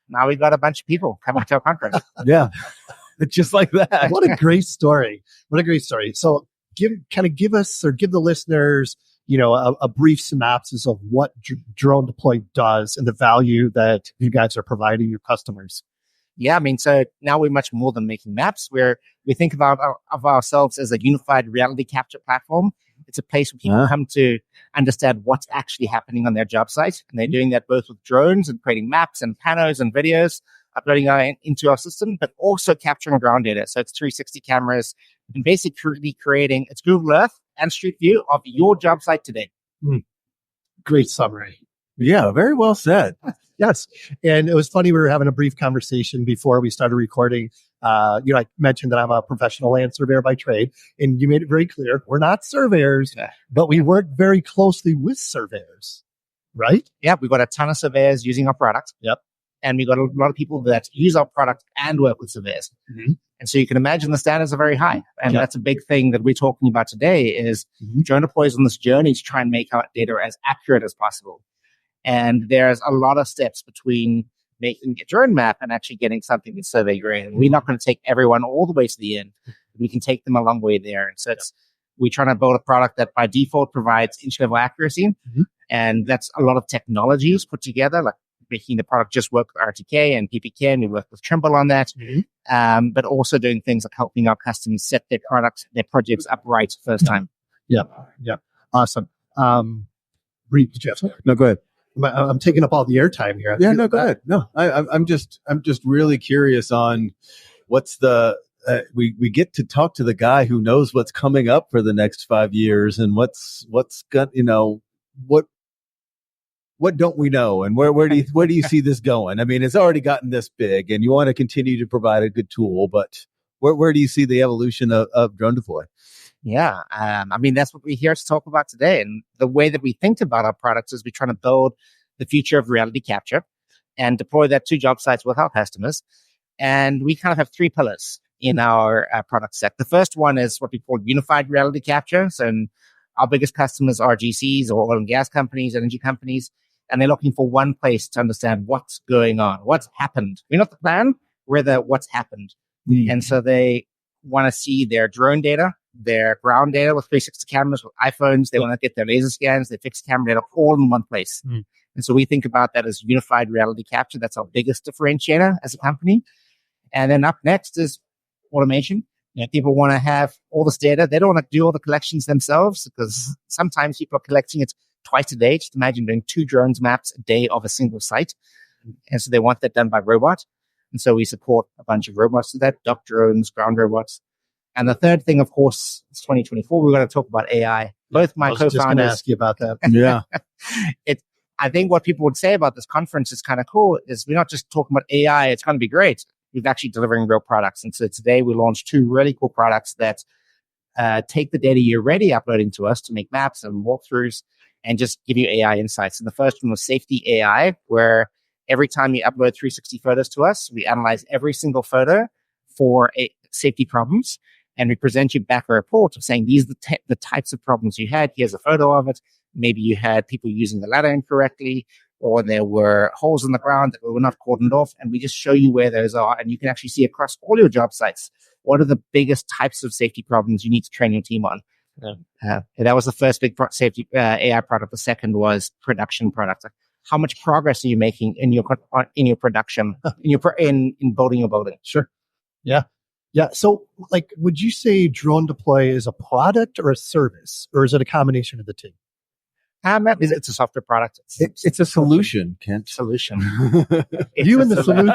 now we've got a bunch of people coming to our conference. Yeah. Just like that. What a great story. So give us or give the listeners, a brief synopsis of what DroneDeploy does and the value that you guys are providing your customers. Yeah, I mean, so now we're much more than making maps. We think of ourselves as a unified reality capture platform. It's a place where people come to understand what's actually happening on their job site. And they're doing that both with drones and creating maps and panos and videos, uploading into our system, but also capturing ground data. So it's 360 cameras and basically creating it's Google Earth and Street View of your job site today. Great summary. Yeah, very well said. Yes. And it was funny. We were having a brief conversation before we started recording. I mentioned that I'm a professional land surveyor by trade, and you made it very clear we're not surveyors, but we work very closely with surveyors, right? Yeah, we've got a ton of surveyors using our product. Yep. And we've got a lot of people that use our product and work with surveyors. Mm-hmm. And so you can imagine the standards are very high. And that's a big thing that we're talking about today is DroneDeploy is on this journey to try and make our data as accurate as possible. And there's a lot of steps between making a drone map and actually getting something that's survey grade. And we're not going to take everyone all the way to the end. We can take them a long way there. And so we're trying to build a product that by default provides inch-level accuracy. Mm-hmm. And that's a lot of technologies put together, like making the product just work with RTK and PPK, and we work with Trimble on that. Mm-hmm. But also doing things like helping our customers set their products, their projects up right first time. Yeah. Awesome. Reed, did you have something? No, go ahead. I'm taking up all the airtime here. Yeah, no, go ahead. No, I'm just really curious on what's the we get to talk to the guy who knows what's coming up for the next 5 years and what's got what don't we know, and where do you see this going? I mean, it's already gotten this big, and you want to continue to provide a good tool, but where do you see the evolution of DroneDeploy? Yeah, I mean, that's what we're here to talk about today. And the way that we think about our products is we're trying to build the future of reality capture and deploy that to job sites with our customers. And we kind of have three pillars in our product set. The first one is what we call unified reality capture. So our biggest customers are GCs or oil and gas companies, energy companies, and they're looking for one place to understand what's going on, what's happened. We're not the plan. what's happened. And so they want to see their drone data, their ground data with 360 cameras, with iPhones. They want to get their laser scans, their fixed camera data all in one place. And so we think about that as unified reality capture. That's our biggest differentiator as a company. And then up next is automation. People want to have all this data. They don't want to do all the collections themselves because sometimes people are collecting it twice a day. Just imagine doing 2 drones maps a day of a single site. And so they want that done by robot. And so we support a bunch of robots to that, dock drones, ground robots. And the third thing, of course, it's 2024. We're going to talk about AI. Both my co-founders. Just going to ask you about that. Yeah. I think what people would say about this conference is kind of cool is we're not just talking about AI. It's going to be great. We're actually delivering real products. And so today we launched 2 really cool products that take the data you're already uploading to us to make maps and walkthroughs and just give you AI insights. And the first one was Safety AI, where every time you upload 360 photos to us, we analyze every single photo for safety problems. And we present you back a report of saying, these are the types of problems you had. Here's a photo of it. Maybe you had people using the ladder incorrectly, or there were holes in the ground that were not cordoned off. And we just show you where those are. And you can actually see across all your job sites, what are the biggest types of safety problems you need to train your team on. That was the first big safety AI product. The second was production product. How much progress are you making in your production, in building your building? Sure. Yeah. So, would you say DroneDeploy is a product or a service, or is it a combination of the two? It's a software product. It's a solution, Kent. Solution. You and the solution,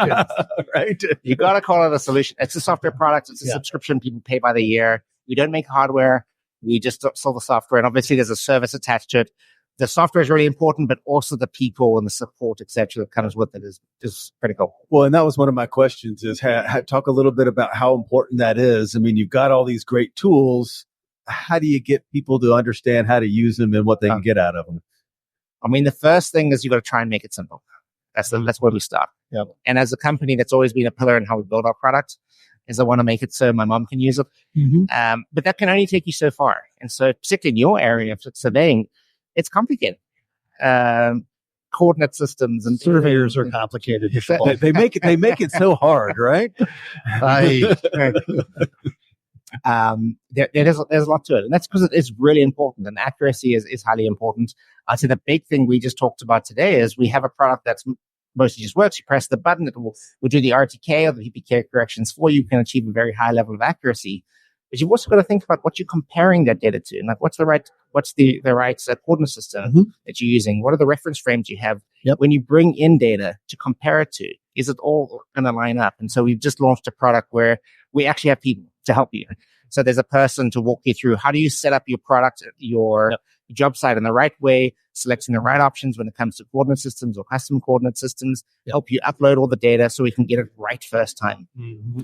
right? You got to call it a solution. It's a software product. It's a subscription. People pay by the year. We don't make hardware. We just sell the software. And obviously, there's a service attached to it. The software is really important, but also the people and the support, etc., that comes with it is critical. Well, and that was one of my questions is talk a little bit about how important that is. I mean, you've got all these great tools. How do you get people to understand how to use them and what they can get out of them? I mean, the first thing is you got to try and make it simple. That's where we start. Yep. And as a company, that's always been a pillar in how we build our product. Is I want to make it so my mom can use it. But that can only take you so far. And so, particularly in your area of surveying, it's complicated. Coordinate systems and surveyors are complicated. They make it so hard, right? There's a lot to it, and that's because it's really important, and accuracy is highly important. I'd say the big thing we just talked about today is we have a product that's mostly just works. You press the button, it will do the RTK or the PPK corrections for you. You can achieve a very high level of accuracy. But you've also got to think about what you're comparing that data to, and what's the right coordinate system that you're using. What are the reference frames you have when you bring in data to compare it to? Is it all going to line up? And so we've just launched a product where we actually have people to help you. So there's a person to walk you through how do you set up your product, your job site in the right way, selecting the right options when it comes to coordinate systems or custom coordinate systems, help you upload all the data so we can get it right first time.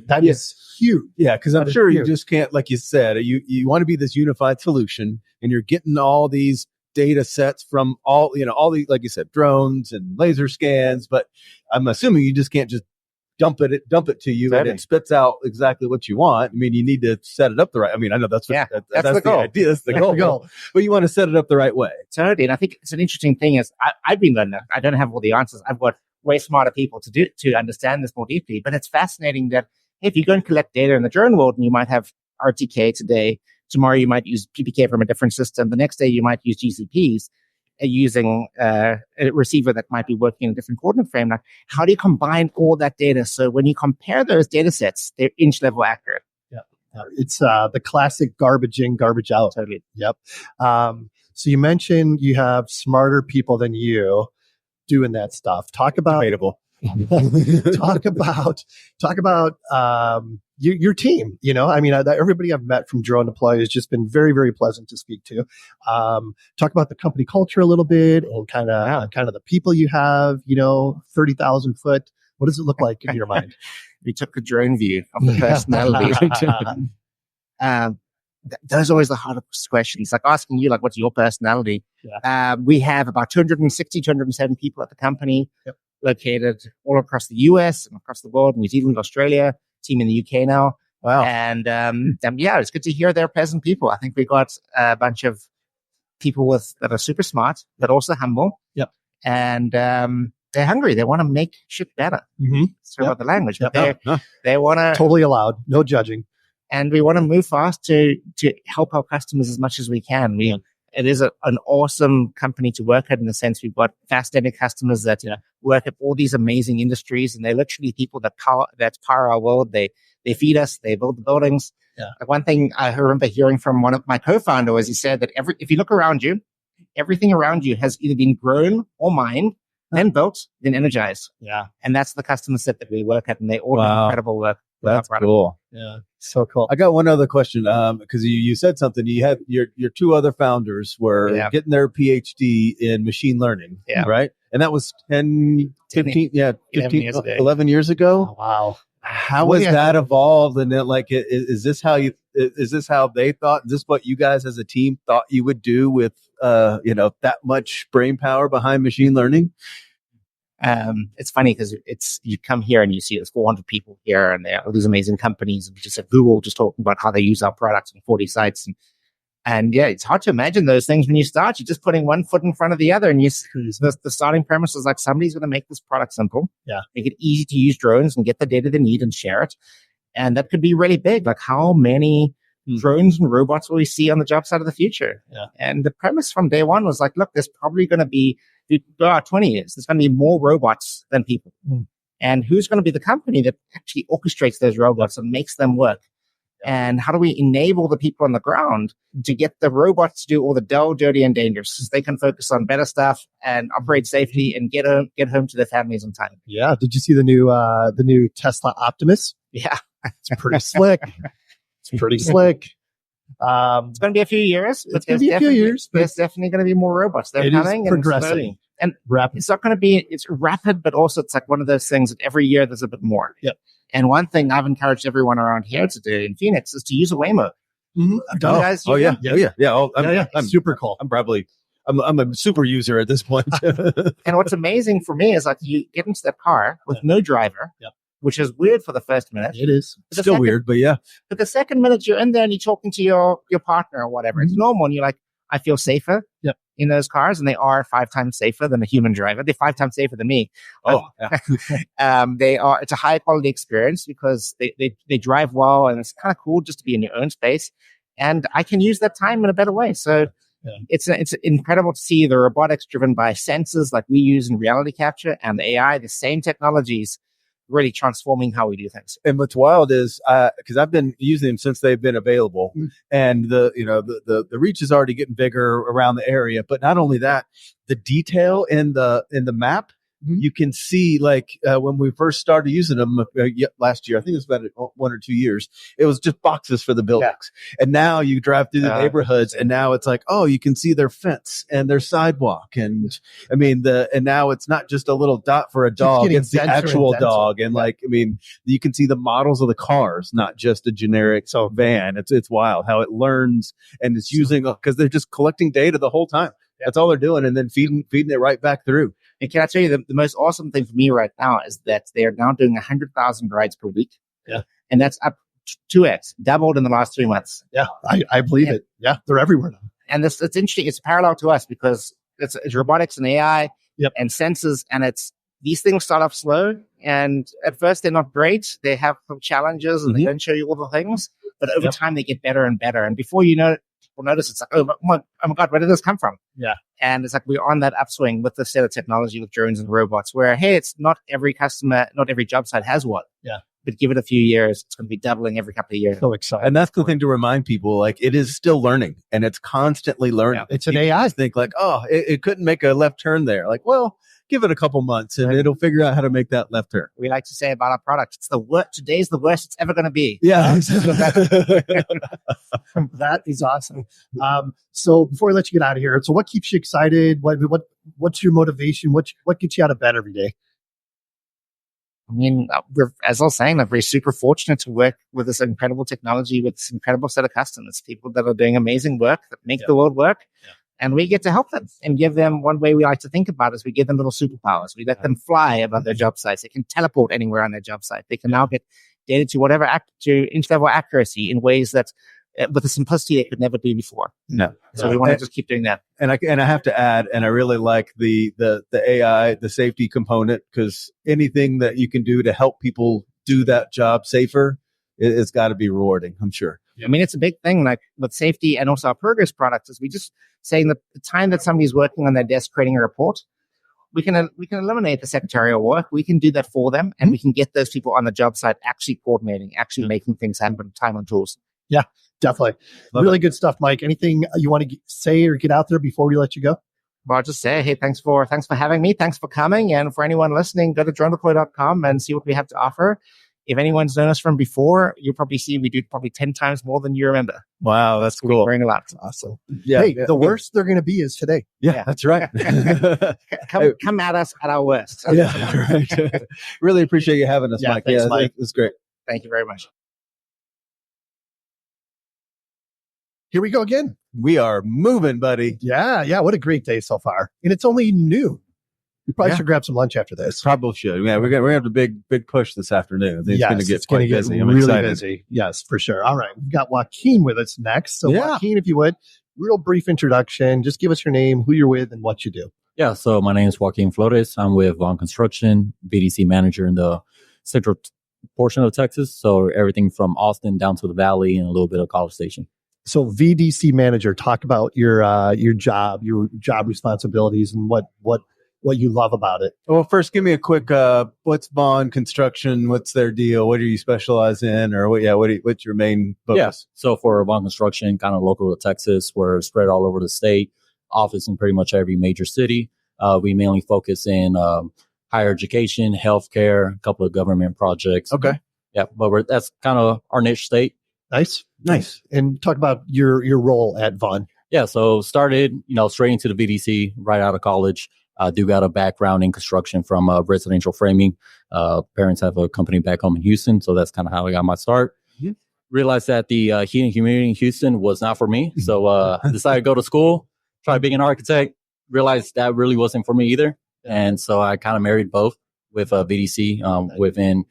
That is huge. Yeah, because I'm sure you just can't, like you said, you want to be this unified solution, and you're getting all these data sets from all these, like you said, drones and laser scans, but I'm assuming you just can't just dump it to you and it spits out exactly what you want. I mean, you need to set it up the right. I mean, I know that's the goal. Idea. That's the goal. But you want to set it up the right way. Totally. And I think it's an interesting thing is I've been learning that. I don't have all the answers. I've got way smarter people to understand this more deeply. But it's fascinating that if you go and collect data in the drone world, and you might have RTK today, tomorrow you might use PPK from a different system. The next day you might use GCPs. Using a receiver that might be working in a different coordinate frame. Like, how do you combine all that data so when you compare those data sets, they're inch level accurate? It's the classic garbage in, garbage out. Totally. Yep. So you mentioned you have smarter people than you doing that stuff. Talk about debatable. talk about your team. I mean, everybody I've met from DroneDeploy has just been very, very pleasant to speak to. Talk about the company culture a little bit, and kind of the people you have. 30,000 foot. What does it look like in your mind? We took a drone view of the personality. Those are always the hardest questions. Like asking you, what's your personality? Yeah. We have about 260, 270 people at the company. Yep. Located all across the US and across the world, New Zealand, Australia, team in the UK now. Wow. And it's good to hear they're pleasant people. I think we got a bunch of people that are super smart, but also humble. Yep. And they're hungry. They want to make shit better. Mm-hmm. Sorry about the language, but Yep. they want to, Totally allowed. No judging. and we want to move fast to help our customers as much as we can. It is an awesome company to work at, in the sense we've got fascinating customers that work at all these amazing industries, and they're literally people that power our world. They feed us, they build the buildings. Yeah. Like, one thing I remember hearing from one of my co-founders was, he said that if you look around you, everything around you has either been grown or mined, then built, then energized. Yeah. And that's the customer set that we work at, and they all do Wow. incredible work. with our That's product. cool. Yeah. So cool. I got one other question. Because you said something. You had your two other founders were getting their PhD in machine learning. Yeah. Right. And that was 15 years ago. 11 years ago. Oh, wow. How has that evolved? And then, like, is this how they thought? Is this what you guys as a team thought you would do with, that much brain power behind machine learning? It's funny because you come here and you see there's 400 people here, and there are all these amazing companies, and just at Google just talking about how they use our products on 40 sites. And yeah, it's hard to imagine those things when you start. You're just putting one foot in front of the other, and the starting premise is like, somebody's going to make this product simple, make it easy to use drones and get the data they need and share it. And that could be really big. Like, how many drones and robots will we see on the job site of the future? Yeah. And the premise from day one was like, look, there's probably going to be, 20 years, there's going to be more robots than people. And who's going to be the company that actually orchestrates those robots and makes them work? And how do we enable the people on the ground to get the robots to do all the dull, dirty, and dangerous, so they can focus on better stuff and operate safely and get home to their families on time? Yeah. Did you see the new Tesla Optimus? Yeah. It's pretty slick. It's pretty slick. It's going to be a few years. It's going to be a few years. But there's definitely going to be more robots. They're coming. It is progressing. And rapid. It's not going to be, it's rapid, but also it's like one of those things that every year there's a bit more. Yep. And one thing I've encouraged everyone around here to do in Phoenix is to use a Waymo. I've done it. I'm super cool. I'm a super user at this point. And what's amazing for me is, like, you get into that car with no driver, which is weird for the first minute. It is. It's still weird, but yeah. But the second minute you're in there and you're talking to your partner or whatever, it's normal, and you're like, I feel safer in those cars, and they are 5 times safer than a human driver. They're 5 times safer than me. Oh, yeah. They are. It's a high quality experience because they drive well, and it's kind of cool just to be in your own space. And I can use that time in a better way. So it's incredible to see the robotics driven by sensors like we use in reality capture, and the AI, the same technologies, really transforming how we do things. And what's wild is because I've been using them since they've been available, and the reach is already getting bigger around the area. But not only that, the detail in the map, you can see, like, when we first started using them last year, I think it was about 1 or 2 years, it was just boxes for the buildings. And now you drive through the neighborhoods, and now it's like, oh, you can see their fence and their sidewalk. And I mean, and now it's not just a little dot for a dog, it's the actual dog. And like, I mean, you can see the models of the cars, not just a generic van. It's wild how it learns, and it's using, because they're just collecting data the whole time. That's all they're doing, and then feeding it right back through. And can I tell you, the most awesome thing for me right now is that they are now doing 100,000 rides per week. Yeah. And that's up 2x, doubled in the last 3 months. Yeah, I believe it. Yeah, they're everywhere now. And it's interesting. It's parallel to us because it's robotics and AI and sensors, and these things start off slow. And at first, they're not great. They have some challenges, and they don't show you all the things. But over time, they get better and better. And before you know it, people notice, it's like, oh my God, where did this come from? Yeah. And it's like we're on that upswing with the set of technology with drones and robots, where, hey, it's not every customer, not every job site has one. Yeah. But give it a few years, it's going to be doubling every couple of years. So excited. And that's the thing to remind people, like, it is still learning, and it's constantly learning. Yeah. It's an AI. Think like, oh, it couldn't make a left turn there. Like, well, give it a couple months and it'll figure out how to make that left turn. We like to say about our product, it's the worst. Today's the worst it's ever going to be. Yeah. That is awesome. So before we let you get out of here, so what keeps you excited? What's your motivation? What gets you out of bed every day? I mean, as I was saying, we're super fortunate to work with this incredible technology, with this incredible set of customers, people that are doing amazing work, that make the world work. Yeah. And we get to help them and give them, one way we like to think about it is we give them little superpowers. We let them fly above their job sites. They can teleport anywhere on their job site. They can now get data to whatever to inch level accuracy in ways that with the simplicity they could never do before. No. So we want to just keep doing that. And I have to add, and I really like the AI, the safety component, because anything that you can do to help people do that job safer, it's got to be rewarding, I'm sure. I mean, it's a big thing, like with safety and also our Progress products, is we just saying that the time that somebody's working on their desk creating a report, we can eliminate the secretarial work. We can do that for them, and we can get those people on the job site actually coordinating, actually making things happen, time on tools. Yeah, definitely. Really good stuff, Mike. Anything you want to say or get out there before we let you go? Well, I'll just say, hey, thanks for having me. Thanks for coming. And for anyone listening, go to DroneDeploy.com and see what we have to offer. If anyone's known us from before, you'll probably see we do probably 10 times more than you remember. Wow, that's cool. We're learning a lot. Awesome. Yeah, hey, the worst they're going to be is today. Yeah, that's right. Come at us at our worst. Yeah, right. Really appreciate you having us, Mike. Thanks, Mike. It was great. Thank you very much. Here we go again. We are moving, buddy. Yeah. What a great day so far. And it's only noon. We probably should grab some lunch after this. Probably should. Yeah, we're gonna have a big push this afternoon. I think it's gonna get quite busy. I'm really excited. busy. Yes, for sure. All right. We've got Joaquin with us next. So Yeah. Joaquin, if you would, real brief introduction. Just give us your name, who you're with, and what you do. Yeah, so my name is Joaquin Flores. I'm with Vaughn Construction, BDC manager in the central portion of Texas. So everything from Austin down to the Valley and a little bit of College Station. So VDC manager, talk about your job responsibilities, and what you love about it. Well, first, give me a quick. What's Vaughn Construction? What's their deal? What do you specialize in, or what's your main focus? Yeah, so for Vaughn Construction, kind of local to Texas, we're spread all over the state. Office in pretty much every major city. We mainly focus in higher education, healthcare, a couple of government projects. Okay. Yeah, but that's kind of our niche state. Nice. And talk about your role at Vaughn. Yeah, so started, straight into the VDC right out of college. Do got a background in construction from residential framing. Parents have a company back home in Houston, so that's kind of how I got my start. Mm-hmm. Realized that the heat and humidity in Houston was not for me, so decided to go to school, try being an architect. Realized that really wasn't for me either, and so I kind of married both with VDC within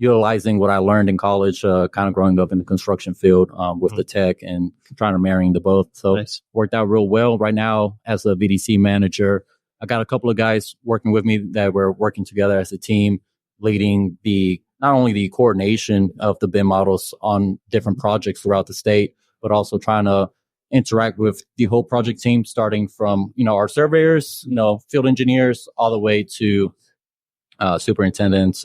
utilizing what I learned in college, kind of growing up in the construction field with the tech and trying to marrying the both. So worked out real well. Right now, as a VDC manager, I got a couple of guys working with me that we're working together as a team, leading not only the coordination of the BIM models on different projects throughout the state, but also trying to interact with the whole project team, starting from, our surveyors, field engineers, all the way to superintendents,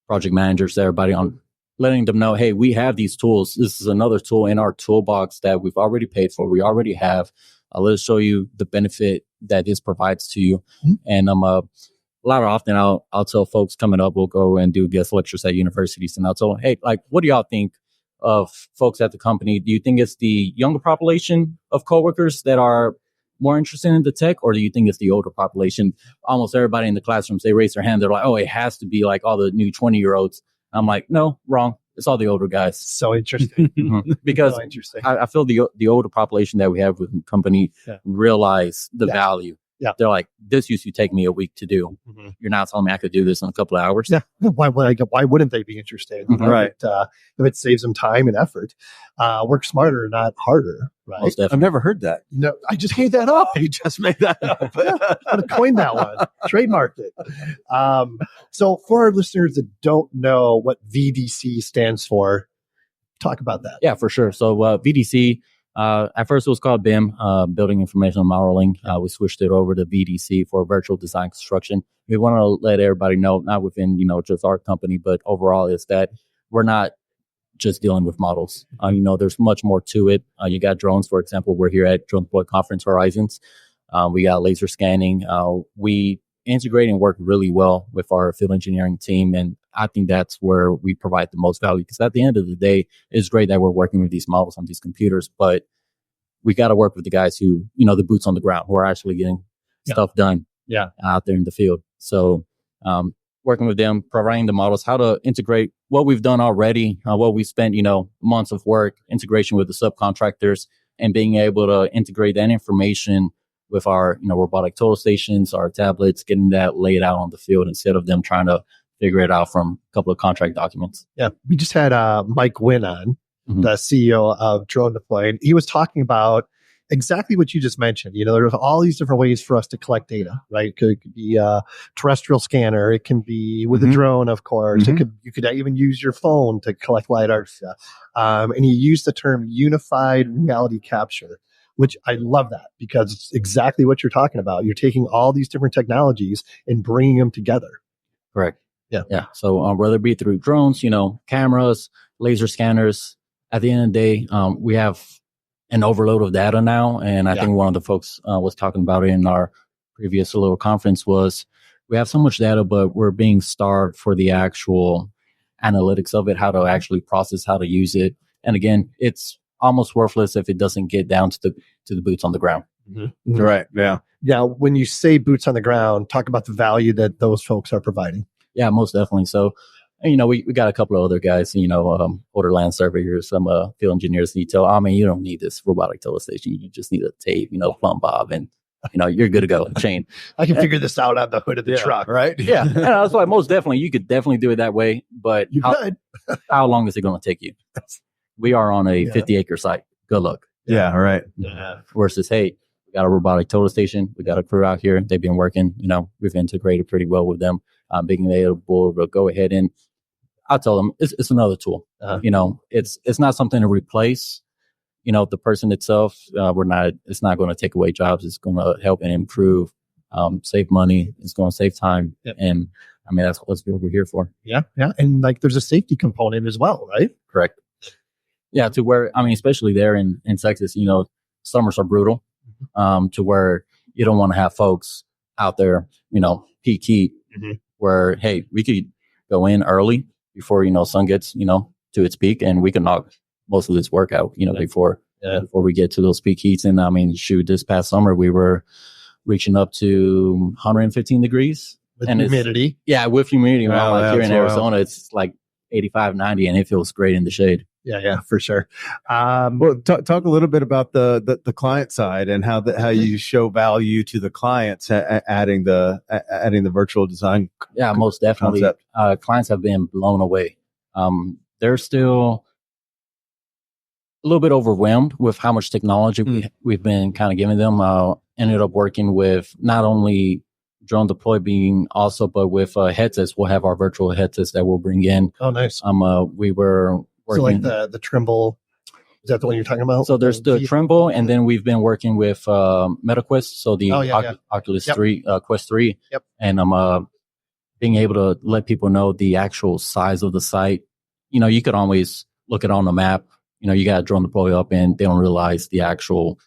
project managers, everybody, on letting them know, hey, we have these tools. This is another tool in our toolbox that we've already paid for. We already have. Let us show you the benefit that this provides to you. Mm-hmm. And a lot of often I'll tell folks coming up, we'll go and do guest lectures at universities, and I'll tell them, hey, what do y'all think of folks at the company? Do you think it's the younger population of coworkers that are more interested in the tech, or do you think it's the older population? Almost everybody in the classrooms, they raise their hand. They're like, oh, it has to be like all the new 20-year-olds. I'm like, no, wrong. It's all the older guys. So interesting. Because so interesting. I feel the older population that we have with the company realize the value. Yeah. They're like, this used to take me a week to do. Mm-hmm. You're now telling me I could do this in a couple of hours. Yeah. Why wouldn't they be interested? Mm-hmm. Right. If it saves them time and effort. Work smarter, not harder. Right. I've never heard that. No, I just made that up. You just made that up. I'm going to coin that one. Trademarked it. So for our listeners that don't know what VDC stands for, talk about that. Yeah, for sure. So VDC, at first it was called BIM, Building Informational Modeling. We switched it over to VDC for Virtual Design Construction. We want to let everybody know, not within, just our company, but overall, is that we're not just dealing with models. There's much more to it. You got drones, for example. We're here at DroneDeploy Conference Horizons. We got laser scanning. We integrate and work really well with our field engineering team. And I think that's where we provide the most value, because at the end of the day, it's great that we're working with these models on these computers, but we got to work with the guys who, the boots on the ground, who are actually getting stuff done out there in the field. So, working with them, providing the models, how to integrate what we've done already, what we spent, months of work, integration with the subcontractors, and being able to integrate that information with our, robotic total stations, our tablets, getting that laid out on the field instead of them trying to figure it out from a couple of contract documents. Yeah. We just had Mike Winn on. the CEO of DroneDeploy, and he was talking about exactly what you just mentioned. There's all these different ways for us to collect data, right? It could be a terrestrial scanner. It can be with a drone, of course. You could even use your phone to collect LiDAR stuff. And he used the term unified reality capture, which I love that because it's exactly what you're talking about. You're taking all these different technologies and bringing them together. Correct. Yeah. So whether it be through drones, cameras, laser scanners, at the end of the day, we have an overload of data now. And I think one of the folks was talking about it in our previous little conference was we have so much data, but we're being starved for the actual analytics of it, how to actually process, how to use it. And again, it's almost worthless if it doesn't get down to the boots on the ground. Right. Yeah. Yeah. When you say boots on the ground, talk about the value that those folks are providing. Yeah, most definitely. So, we got a couple of other guys, older land surveyors, some field engineers, and you tell, you don't need this robotic telestation. You just need a tape, plumb bob, and, you're good to go. Chain. I can figure this out on the hood of the truck. Right. Yeah. And I was like, most definitely, you could definitely do it that way. But how long is it going to take you? We are on a 50-acre site. Good luck. Yeah. Right. Versus, hey, we got a robotic total station. We got a crew out here. They've been working. We've integrated pretty well with them. Being able to go ahead and I'll tell them it's another tool. It's not something to replace, the person itself. It's not going to take away jobs. It's going to help and improve, save money. It's going to save time. Yep. And that's what we're here for. Yeah. Yeah. And there's a safety component as well, right? Correct. Yeah. To where, especially there in Texas, summers are brutal, to where you don't want to have folks out there, peak heat where, hey, we could go in early before, sun gets, to its peak, and we can knock most of this work out, before we get to those peak heats. And this past summer, we were reaching up to 115 degrees. With humidity. With humidity. Wow, here in Arizona, it's like 85, 90, and it feels great in the shade. Yeah, for sure. Well, talk a little bit about the client side and how you show value to the clients, adding the virtual design. Yeah, most definitely. Clients have been blown away. They're still a little bit overwhelmed with how much technology we've been kind of giving them. Ended up working with not only DroneDeploy being also, but with headsets. We'll have our virtual headsets that we'll bring in. Oh, nice. We were working. So the Trimble, is that the one you're talking about? So there's the Trimble, and then we've been working with MetaQuest, so the Oculus 3, Quest 3. Yep. And I'm being able to let people know the actual size of the site. You could always look it on the map. You got DroneDeploy up, and they don't realize the actual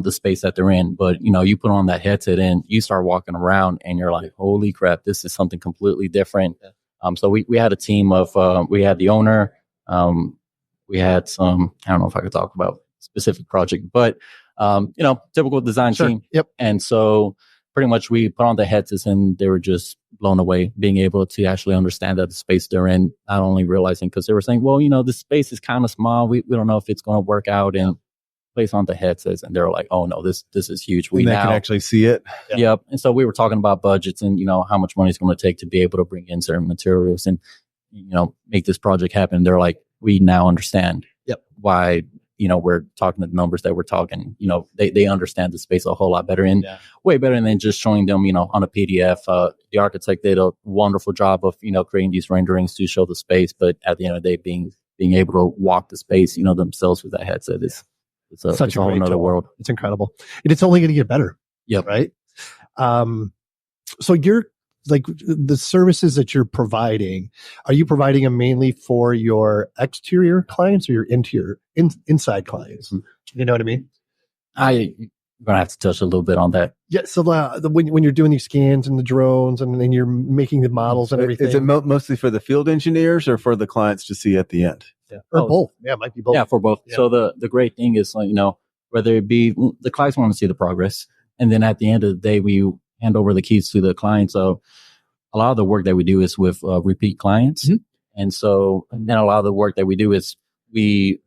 the space that they're in. But you put on that headset and you start walking around, and you're like, holy crap, this is something completely different. So we had a team of we had the owner. We had some, I don't know if I could talk about specific project, but, typical design team. Yep. And so pretty much we put on the headsets, and they were just blown away being able to actually understand that the space they're in, not only realizing, because they were saying, well, the space is kind of small. We don't know if it's going to work out, and place on the headsets, and they're like, oh no, this is huge. We now can actually see it. Yep. And so we were talking about budgets and, how much money it's going to take to be able to bring in certain materials and, make this project happen. They're like, we now understand why, we're talking the numbers that we're talking. They understand the space a whole lot better, and way better than just showing them, on a PDF. The architect did a wonderful job of, creating these renderings to show the space, but at the end of the day, being able to walk the space, themselves with that headset is it's a whole other world. It's incredible. And it's only going to get better. Yep. Right. So you're like the services that you're providing, are you providing them mainly for your exterior clients or your inside clients? You know what I mean? I'm going to have to touch a little bit on that. Yeah. So when you're doing these scans and the drones and then you're making the models and everything. Is it mostly for the field engineers or for the clients to see at the end? Yeah. Or both. Yeah, it might be both. Yeah, for both. Yeah. So the great thing is, whether it be the clients want to see the progress, and then at the end of the day, we hand over the keys to the client. So a lot of the work that we do is with repeat clients. Mm-hmm. And so then a lot of the work that we do is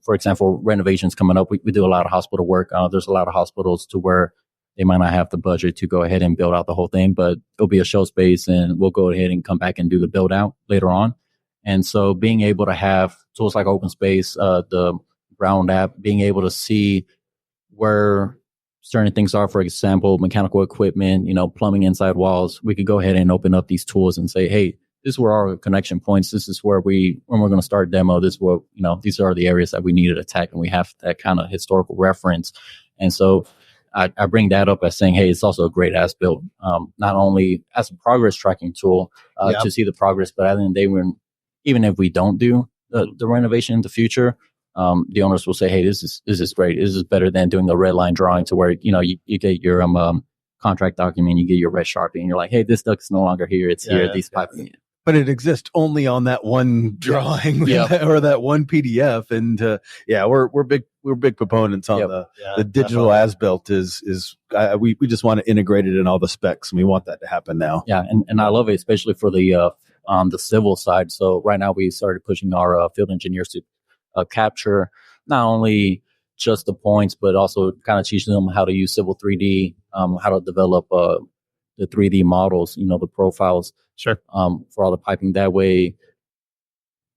for example, renovations coming up, we do a lot of hospital work. There's a lot of hospitals to where they might not have the budget to go ahead and build out the whole thing, but it'll be a show space, and we'll go ahead and come back and do the build out later on. And so being able to have tools like OpenSpace, the Ground app, being able to see where certain things are, for example, mechanical equipment, plumbing inside walls, we could go ahead and open up these tools and say, hey, this is where our connection points. This is where when we're going to start demo, this is what, these are the areas that we need to attack. And we have that kind of historical reference. And so I bring that up as saying, hey, it's also a great as-built, not only as a progress tracking tool to see the progress, but at the end of the day, even if we don't do the renovation in the future, the owners will say, hey, this is great. This is better than doing a red line drawing to where, you get your contract document, you get your red Sharpie, and you're like, hey, this duct's no longer here. It's here. These piping. But it exists only on that one drawing or that one PDF. And we're big proponents on the digital as-built we just want to integrate it in all the specs, and we want that to happen now. Yeah, and I love it, especially for the civil side. So right now we started pushing our field engineers to capture not only just the points, but also kind of teaching them how to use Civil 3D, how to develop the 3D models, the profiles. Sure. For all the piping. That way,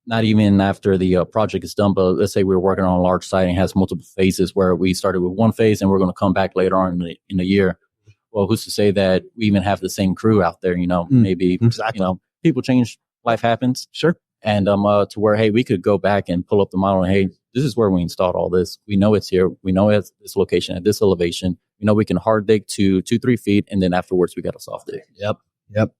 not even after the project is done, but let's say we're working on a large site and has multiple phases where we started with one phase and we're going to come back later on in a year. Well, who's to say that we even have the same crew out there? Maybe people change, life happens. Sure. And to where, hey, we could go back and pull up the model and, hey, this is where we installed all this. We know it's here. We know it's this location at this elevation. We can hard dig to 2-3 feet, and then afterwards we got a soft dig. Yep.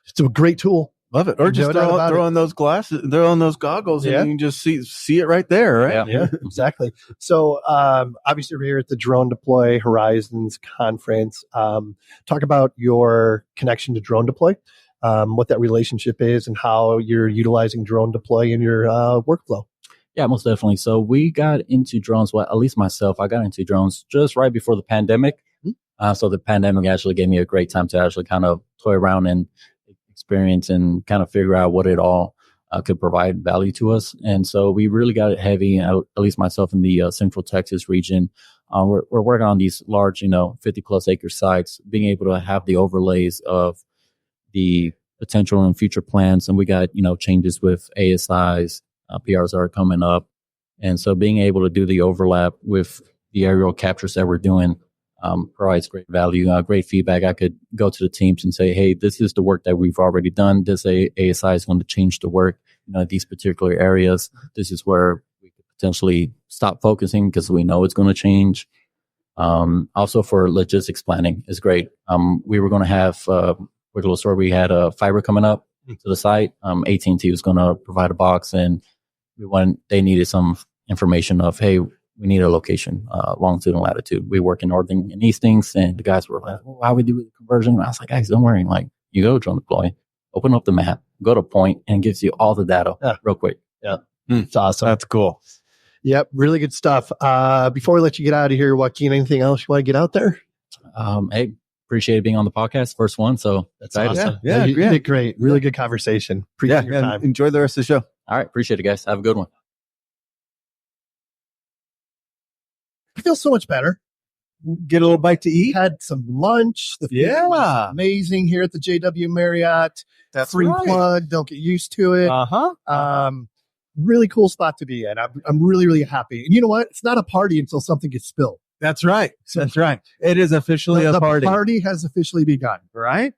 It's a great tool. Love it. Or just throw on those glasses, throw on those goggles, and you can just see it right there, right? Yeah, exactly. So obviously we're here at the DroneDeploy Horizons conference. Talk about your connection to DroneDeploy, what that relationship is, and how you're utilizing DroneDeploy in your workflow. Yeah, most definitely. So we got into drones, well, at least myself, I got into drones just right before the pandemic. So the pandemic actually gave me a great time to actually kind of toy around and experience and kind of figure out what it all could provide value to us. And so we really got it heavy, at least myself in the Central Texas region. We're working on these large, 50 plus acre sites, being able to have the overlays of the potential and future plans. And we got, changes with ASIs, PRs are coming up. And so being able to do the overlap with the aerial captures that we're doing provides great value, great feedback. I could go to the teams and say, hey, this is the work that we've already done. This ASI is going to change the work, these particular areas. This is where we could potentially stop focusing because we know it's going to change. Also for logistics planning is great. We were going to have, quick little story, we had a fiber coming up to the site. AT&T was going to provide a box, and they needed some information of, hey, we need a location, longitude and latitude. We work in northern and eastings, and the guys were like, well, how we do the conversion? And I was like, guys, don't worry. Like, you go to DroneDeploy, open up the map, go to point, and it gives you all the data real quick. Yeah. It's awesome. That's cool. Yep. Really good stuff. Before we let you get out of here, Joaquin, anything else you want to get out there? Hey, appreciate being on the podcast. First one. So that's awesome. Yeah. You did great. Really good conversation. Appreciate your time. Enjoy the rest of the show. All right. Appreciate it, guys. Have a good one. I feel so much better. Get a little bite to eat. Had some lunch. The food was amazing here at the JW Marriott. That's free right. plug. Don't get used to it. Really cool spot to be in. I'm really, really happy. And you know what? It's not a party until something gets spilled. That's right. That's right. It is officially a party. The party has officially begun. Right?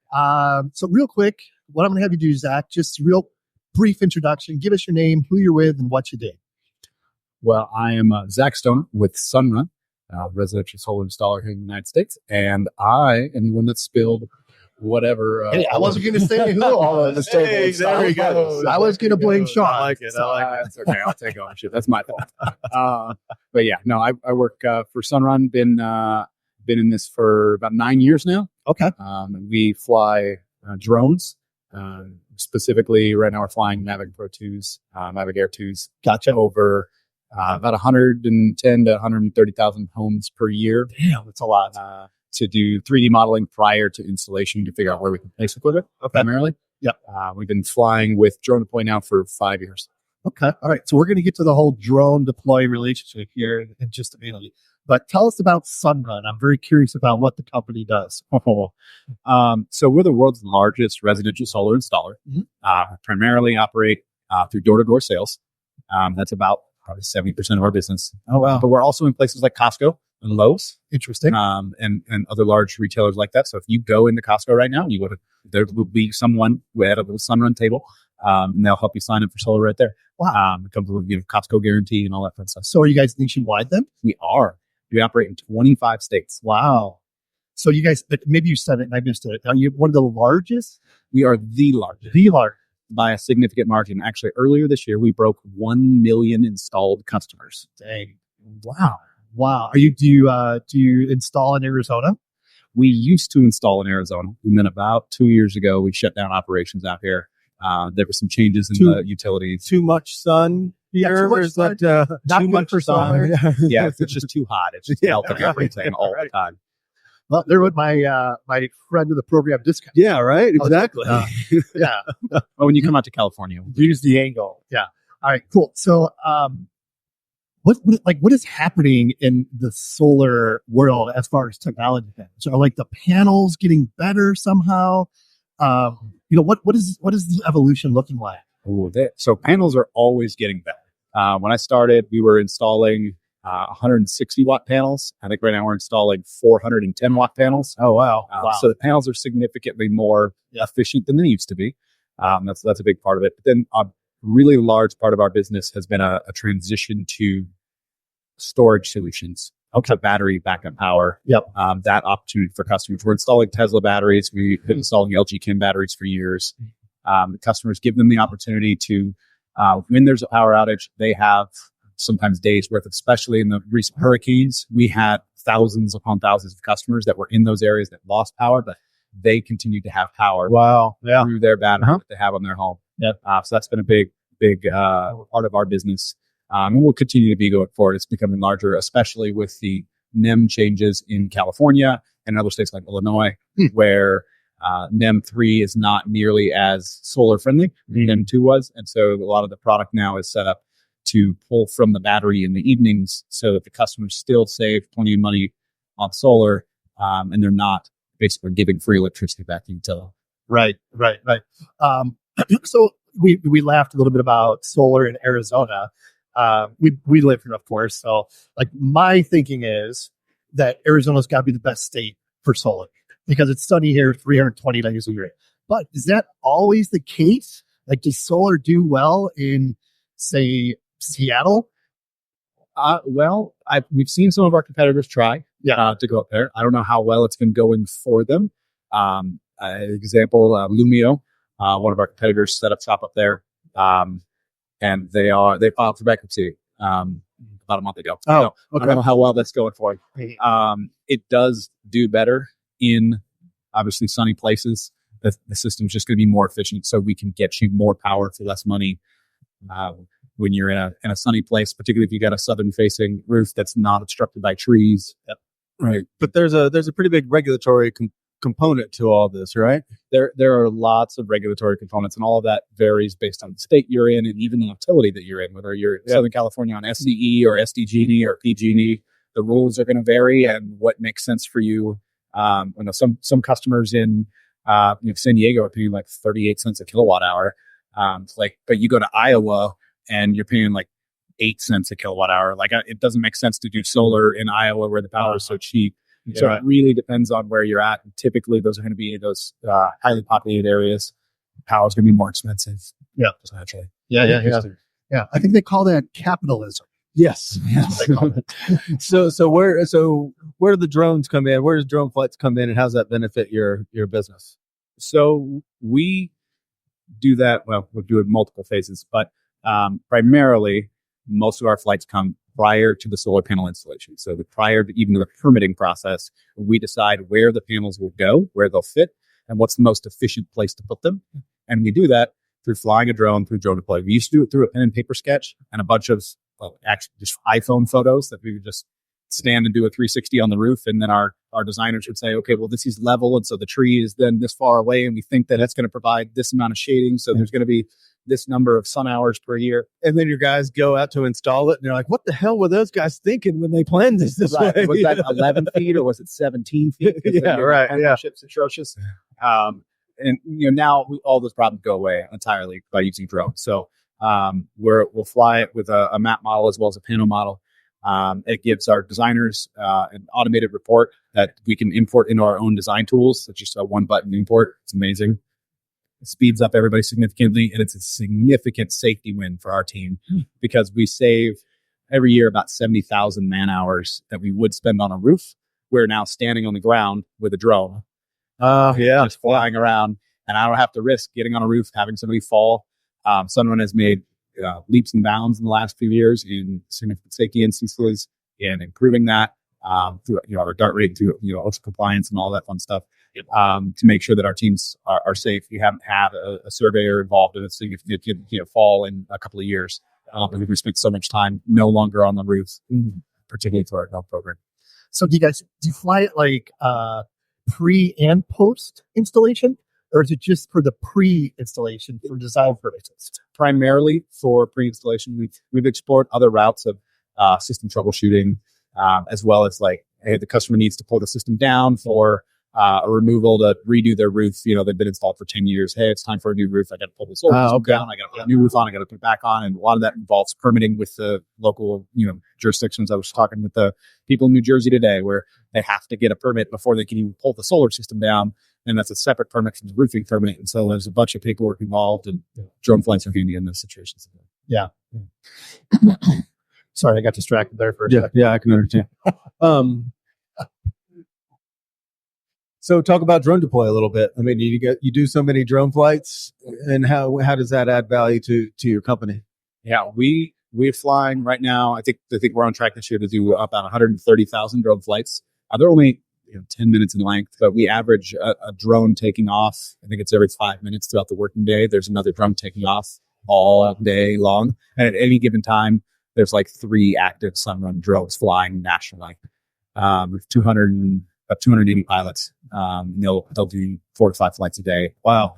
So real quick, what I'm going to have you do, Zach, just real brief introduction. Give us your name, who you're with, and what you did. Well, I am Zach Stoner with Sunrun, residential solar installer here in the United States, and I am the one that spilled whatever. Hey, I wasn't going to say who. Hey, there we go. I was going to blame Sean. I like it. It's okay. I'll take ownership. That's my fault. But yeah, no, I work for Sunrun. Been in this for about 9 years now. Okay. We fly drones. Specifically, right now we're flying Mavic Pro 2s, Mavic Air 2s. Gotcha. Over about 110 to 130,000 homes per year. Damn, that's a lot. To do 3D modeling prior to installation to figure out where we can place equipment, primarily. Yep. We've been flying with DroneDeploy now for 5 years. Okay. All right. So we're going to get to the whole DroneDeploy relationship here in just a minute. But tell us about Sunrun. I'm very curious about what the company does. So we're the world's largest residential solar installer. Primarily operate through door-to-door sales. That's about probably 70% of our business. Oh, wow. But we're also in places like Costco and Lowe's, Interesting. and other large retailers like that. So if you go into Costco right now, there will be someone at a little Sunrun table, and they'll help you sign up for solar right there. Wow. It comes with Costco guarantee and all that fun stuff. So are you guys nationwide then? We are. We operate in 25 states. Wow. So you guys, maybe you said it and I missed it. Are you one of the largest? We are the largest. The largest. By a significant margin. Actually, earlier this year, we broke 1 million installed customers. Dang. Wow. Wow. Do you install in Arizona? We used to install in Arizona, and then about 2 years ago, we shut down operations out here. There were some changes in the utilities. Too much sun here. Too much sun. Not too good much for sun. Yeah, it's just too hot. It's just melting everything all the time. Well, there went my friend of the program discount. Yeah, right. Exactly. Yeah. Well, when you come out to California, Use the angle. Yeah. All right, cool. So, what is happening in the solar world as far as technology? So, are like the panels getting better somehow? What is the evolution looking like? So panels are always getting better. When I started, we were installing 160 watt panels. I think right now we're installing 410 watt panels. Oh, wow. So the panels are significantly more efficient than they used to be. That's a big part of it. But then a really large part of our business has been a transition to storage solutions. To battery backup power. Yep. That opportunity for customers. We're installing Tesla batteries. We've been installing LG Chem batteries for years. The customers give them the opportunity to, when there's a power outage, they have sometimes days worth, especially in the recent hurricanes. We had thousands upon thousands of customers that were in those areas that lost power, but they continued to have power through their battery that they have on their home. Yep. So that's been a big part of our business. And we'll continue to be going forward. It's becoming larger, especially with the NEM changes in California and other states like Illinois, where NEM 3 is not nearly as solar friendly as NEM 2 was. And so a lot of the product now is set up to pull from the battery in the evenings so that the customers still save plenty of money on solar, and they're not basically giving free electricity back to utility. Right. So we laughed a little bit about solar in Arizona. We live here, of course. So like my thinking is that Arizona's got to be the best state for solar because it's sunny here 320 days a year. But is that always the case? Like, does solar do well in, say, Seattle? We've seen some of our competitors try to go up there. I don't know how well it's been going for them. Example, Lumio, one of our competitors, set up shop up there. And they filed for bankruptcy about a month ago. Oh, okay. I don't know how well that's going for them. It does do better in obviously sunny places. The system's just going to be more efficient, so we can get you more power for less money when you're in a sunny place, particularly if you got a southern facing roof that's not obstructed by trees. Yep. Right. But there's a pretty big regulatory component to all this, right? There are lots of regulatory components, and all of that varies based on the state you're in and even the utility that you're in, whether you're in Southern California on SCE or SDG&E or PG&E. The rules are going to vary and what makes sense for you. Some customers in San Diego are paying like 38 cents a kilowatt hour. But you go to Iowa and you're paying like 8 cents a kilowatt hour. It doesn't make sense to do solar in Iowa where the power is so cheap. So it really depends on where you're at. And typically, those are going to be those highly populated areas. Power is going to be more expensive. Yeah. Essentially. Yeah. I think they call that capitalism. Yes. So where do the drones come in? Where does drone flights come in, and how does that benefit your business? So we do that. Well, we'll do it in multiple phases, but primarily most of our flights come prior to the solar panel installation. So prior to even the permitting process, we decide where the panels will go, where they'll fit, and what's the most efficient place to put them. And we do that through flying a drone through DroneDeploy. We used to do it through a pen and paper sketch and a bunch of actually just iPhone photos that we would just stand and do a 360 on the roof. And then our designers would say, okay, well, this is level. And so the tree is then this far away. And we think that it's going to provide this amount of shading. So there's going to be this number of sun hours per year. And then your guys go out to install it and you're like, what the hell were those guys thinking when they planned this way? Was that 11 feet or was it 17 feet? Ship's atrocious. And now all those problems go away entirely by using drones. So We'll fly it with a map model as well as a panel model. It gives our designers an automated report that we can import into our own design tools. It's just a one-button import. It's amazing. It speeds up everybody significantly, and it's a significant safety win for our team because we save every year about 70,000 man hours that we would spend on a roof. We're now standing on the ground with a drone. Just flying around, and I don't have to risk getting on a roof, having somebody fall. Sunrun has made leaps and bounds in the last few years in significant safety instances and improving that through our DART rating, through OSHA compliance and all that fun stuff to make sure that our teams are safe. We haven't had a surveyor involved in a significant fall in a couple of years. We spent so much time no longer on the roof, particularly to our health program. So do you fly it like pre and post installation, or is it just for the pre-installation for design purposes? Primarily for pre-installation. We've explored other routes of system troubleshooting, as well as like, hey, the customer needs to pull the system down for a removal to redo their roof. They've been installed for 10 years. Hey, it's time for a new roof. I got to pull this old down. I got to put a new roof on. I got to put it back on. And a lot of that involves permitting with the local, jurisdictions. I was talking with the people in New Jersey today where they have to get a permit before they can even pull the solar system down. And that's a separate permit from the roofing permit. And so there's a bunch of paperwork involved, and drone flights are handy in those situations. Yeah. Sorry, I got distracted there for a second. Yeah, I can understand. So talk about DroneDeploy a little bit. I mean, you do so many drone flights, and how does that add value to your company? Yeah, we're flying right now. I think we're on track this year to do about 130,000 drone flights. They're only 10 minutes in length, but we average a drone taking off. I think it's every 5 minutes throughout the working day. There's another drone taking off all day long, and at any given time, there's like 3 active Sunrun drones flying nationally. With 280 pilots. They'll do 4 to 5 flights a day. Wow.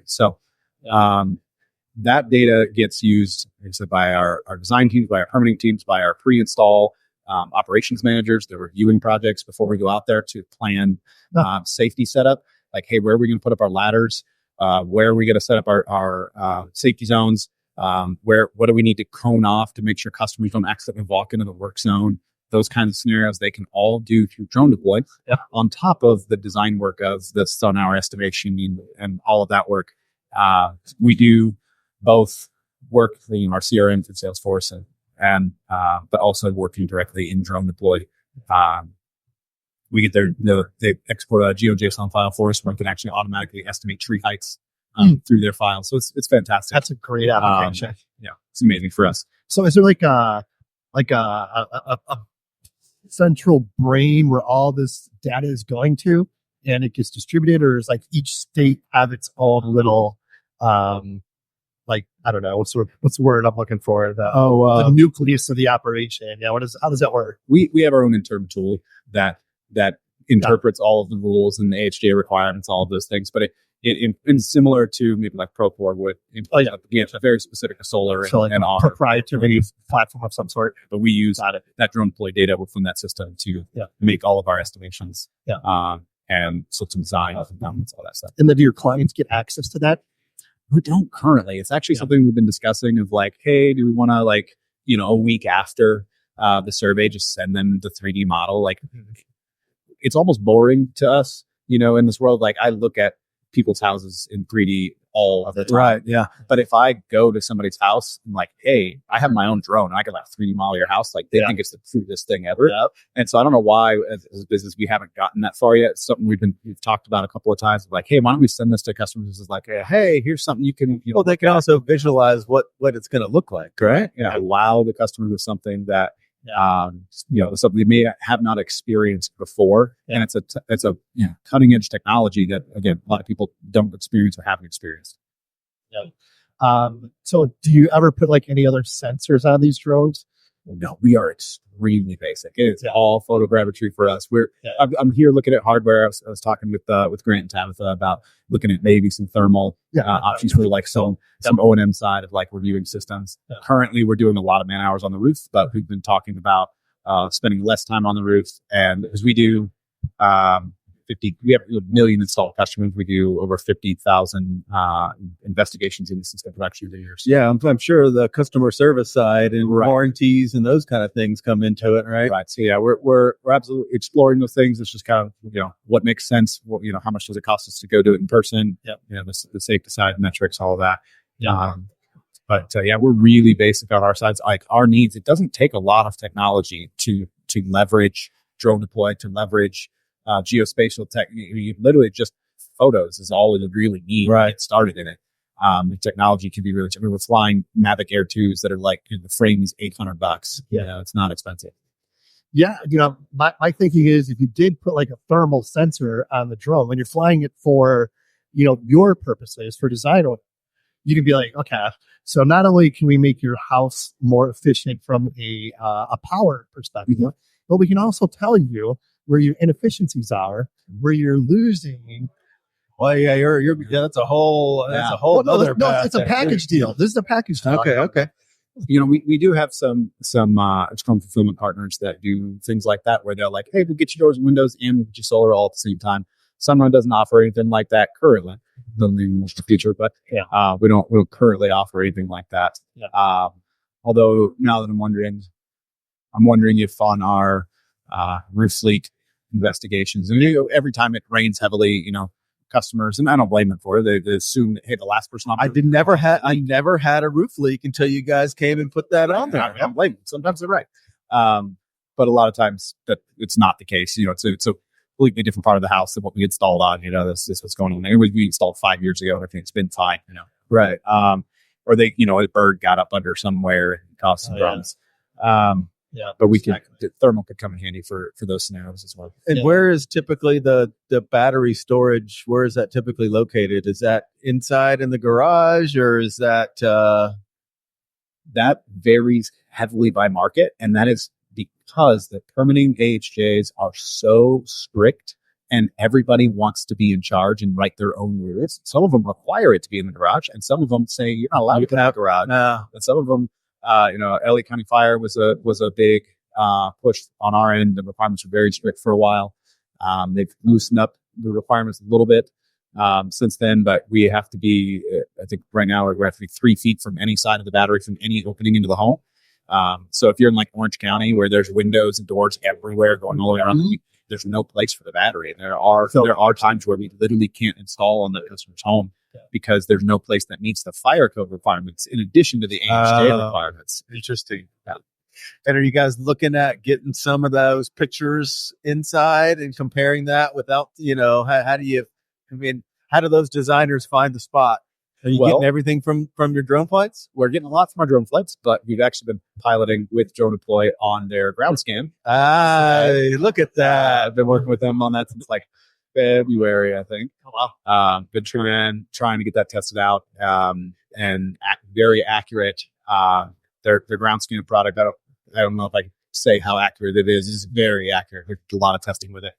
So that data gets used, like I said, by our design teams, by our permitting teams, by our pre-install operations managers. They're reviewing projects before we go out there to plan safety setup. Like, hey, where are we going to put up our ladders? Where are we going to set up our safety zones? What do we need to cone off to make sure customers don't accidentally walk into the work zone? Those kinds of scenarios they can all do through DroneDeploy on top of the design work of the sonar estimation and all of that work. We do both work in our CRM through Salesforce and but also working directly in DroneDeploy. We get they export a GeoJSON file for us where we can actually automatically estimate tree heights through their file. So it's fantastic. That's a great application. It's amazing for us. So is there like a central brain where all this data is going to and it gets distributed, or is like each state have its own little like, I don't know, what's the word I'm looking for? The nucleus of the operation. Yeah, how does that work? We have our own internal tool that interprets all of the rules and the AHJ requirements, all of those things. But it's similar to maybe like Procore would. It's very specific to solar and our proprietary platform of some sort. But we use that DroneDeploy data from that system to make all of our estimations. And system design, all that stuff. And then do your clients get access to that? We don't currently. It's actually something we've been discussing of like, hey, do we want to a week after the survey, just send them the 3D model? Like, it's almost boring to us, in this world. Like, I look at people's houses in 3D all of the time. Right, yeah. But if I go to somebody's house and like, hey, I have my own drone, I can 3D model your house, like they think it's the coolest thing ever. Yep. And so I don't know why as a business we haven't gotten that far yet. It's something we've talked about a couple of times. Like, hey, why don't we send this to customers? It's like, hey, here's something you can well, they can also visualize what it's going to look like, right? Yeah. Wow the customer with something that something they may have not experienced before. And it's a cutting edge technology that, again, a lot of people don't experience or haven't experienced. So do you ever put any other sensors on these drones? No, we are extremely basic. It's all photogrammetry for us. I'm here looking at hardware. I was talking with Grant and Tabitha about looking at maybe some thermal options for some O&M side of reviewing systems. Currently, we're doing a lot of man hours on the roof, but we've been talking about spending less time on the roof. And as we do we have a million installed customers. We do over 50,000 investigations in the system production a year. So, Yeah, I'm sure the customer service side and warranties and those kind of things come into it, right? Right. So yeah, we're absolutely exploring those things. It's just kind of, what makes sense. What, how much does it cost us to go do it in person? Yep. The safety side, metrics, all of that. Yeah. But we're really basic on our sides. Like our needs, it doesn't take a lot of technology to leverage DroneDeploy, to leverage geospatial tech. You literally just photos is all you really need to get started in it. The technology can be really cheap. We're flying Mavic Air 2s that are like, the frame is $800. Yeah. It's not expensive. Yeah, my thinking is if you did put like a thermal sensor on the drone when you're flying it for, your purposes for design, you can be like, okay, so not only can we make your house more efficient from a power perspective, but we can also tell you where your inefficiencies are, where you're losing. Well, yeah, that's a whole other. No, it's a package deal. This is a package deal. Okay. We do have some external fulfillment partners that do things like that, where they're like, hey, we'll get you doors and windows and we'll get you solar all at the same time. Sunrun doesn't offer anything like that currently. Doesn't mean in the future, but we don't currently offer anything like that. Yeah. Although now that I'm wondering if on our roof leak investigations, and every time it rains heavily, customers, and I don't blame them for it. They assume that, hey, the last person on I never had a roof leak until you guys came and put that on there. I don't blame them. Sometimes they're right. But a lot of times that it's not the case. It's a completely different part of the house than what we installed on. This is what's going on. It was we installed 5 years ago. I think it's been fine. Right. Or they, a bird got up under somewhere and caused some problems. But the thermal could come in handy for those scenarios as well. And where is typically the battery storage? Where is that typically located? Is that inside in the garage, or is that that varies heavily by market, and that is because the permitting AHJs are so strict, and everybody wants to be in charge and write their own rules. Some of them require it to be in the garage, and some of them say you're not allowed to have a garage. No. And some of them, LA County Fire was a big push on our end. The requirements were very strict for a while. They've loosened up the requirements a little bit since then, but we have to be, I think right now we have to be 3 feet from any side of the battery, from any opening into the home. So if you're in like Orange County, where there's windows and doors everywhere going all the way around, there's no place for the battery. And there are times where we literally can't install on the customer's home because there's no place that meets the fire code requirements in addition to the AHJ requirements. Interesting. Yeah. And are you guys looking at getting some of those pictures inside and comparing that without, how do those designers find the spot? Are you getting everything from your drone flights? We're getting a lot from our drone flights, but we've actually been piloting with DroneDeploy on their ground scan. Look at that. I've been working with them on that since like February, I think. Oh, wow. Been trying to get that tested out, and very accurate. Their ground scan product, I don't know if I can say how accurate it is. It's very accurate. There's a lot of testing with it.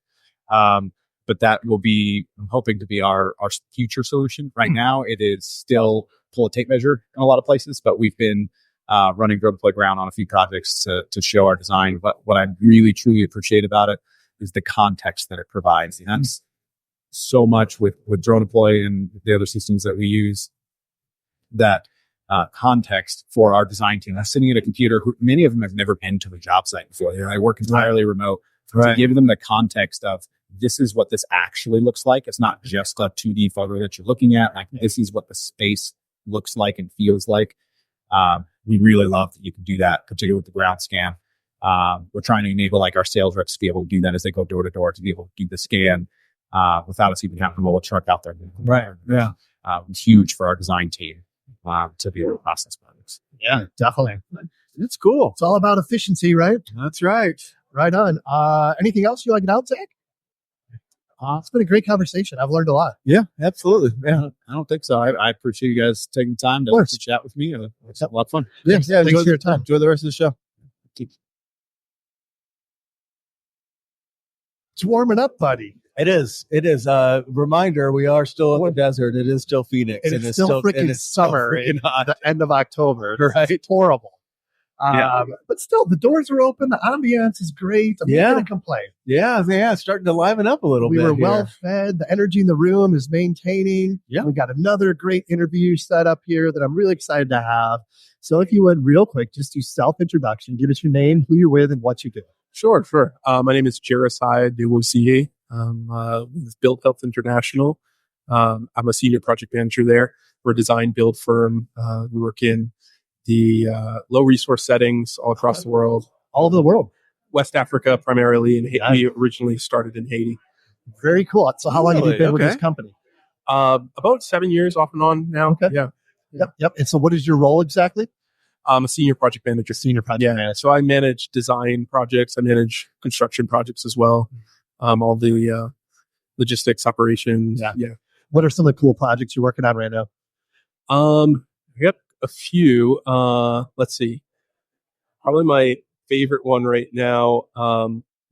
But that will be, I'm hoping to be our future solution. Right now, it is still pull a tape measure in a lot of places, but we've been running DroneDeploy ground on a few projects to show our design. But what I really, truly appreciate about it is the context that it provides. And that's so much with DroneDeploy and the other systems that we use, that context for our design team. I'm sitting at a computer, many of them have never been to the job site before. They work entirely remote. To give them the context of, this is what this actually looks like. It's not just a 2D photo that you're looking at. Like, this is what the space looks like and feels like. We really love that you can do that, particularly with the ground scan. We're trying to enable like our sales reps to be able to do that as they go door to door, to be able to do the scan without us even having to roll a truck out there. Right. Yeah. It's huge for our design team to be able to process projects. Yeah, definitely. It's cool. It's all about efficiency, right? That's right. Right on. Anything else you like to add, Zach? It's been a great conversation. I've learned a lot. Yeah, absolutely. Yeah, I don't think so. I appreciate you guys taking the time to chat with me. It's a lot of fun. Yeah, thanks for your time. Enjoy the rest of the show. It's warming up, buddy. It is. Reminder, we are still in the desert. It is still Phoenix. And it's still freaking summer at the end of October. Right. It's horrible. But still, the doors are open. The ambiance is great. I'm not going to complain. Yeah, it's starting to liven up a little We bit. were here. well fed. The energy in the room is maintaining. Yeah. We got another great interview set up here that I'm really excited to have. So if you would, real quick, just do self-introduction. Give us your name, who you're with, and what you do. Sure. My name is Jaresiah Desrosiers. With Build Health International. I'm a senior project manager there. We're a design build firm. We work in the low resource settings all across the world. All over the world. West Africa primarily, and we originally started in Haiti. Very cool. So how long have you been with Okay. this company? About 7 years off and on now. Okay. Yeah. Yep. And so what is your role exactly? I'm a senior project manager. Senior project manager. So I manage design projects. I manage construction projects as well. All the logistics operations. Yeah. What are some of the cool projects you're working on right now? I got a few. Let's see. Probably my favorite one right now.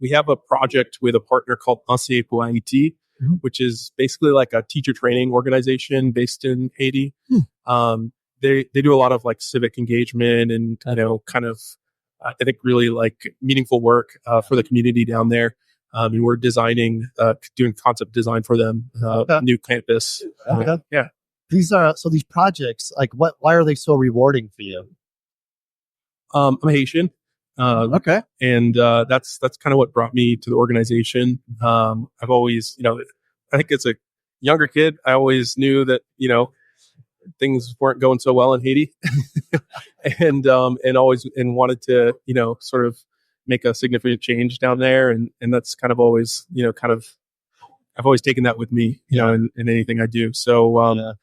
We have a project with a partner called Enseigner pour Haïti, which is basically like a teacher training organization based in Haiti. They do a lot of like civic engagement and kind of I think really like meaningful work for the community down there. And we're designing, doing concept design for them, new campus. Yeah. These projects, like why are they so rewarding for you? I'm Haitian. Okay. And that's kind of what brought me to the organization. I've always, I think as a younger kid, I always knew that, things weren't going so well in Haiti and wanted to, sort of make a significant change down there. And that's kind of always, I've always taken that with me, in anything I do. So,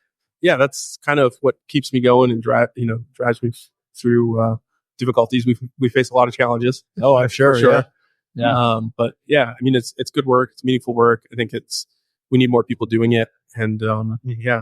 that's kind of what keeps me going and drives me through, difficulties. We face a lot of challenges. Oh, I'm sure. For sure. Yeah. But yeah, I mean, it's good work. It's meaningful work. I think we need more people doing it. And, yeah.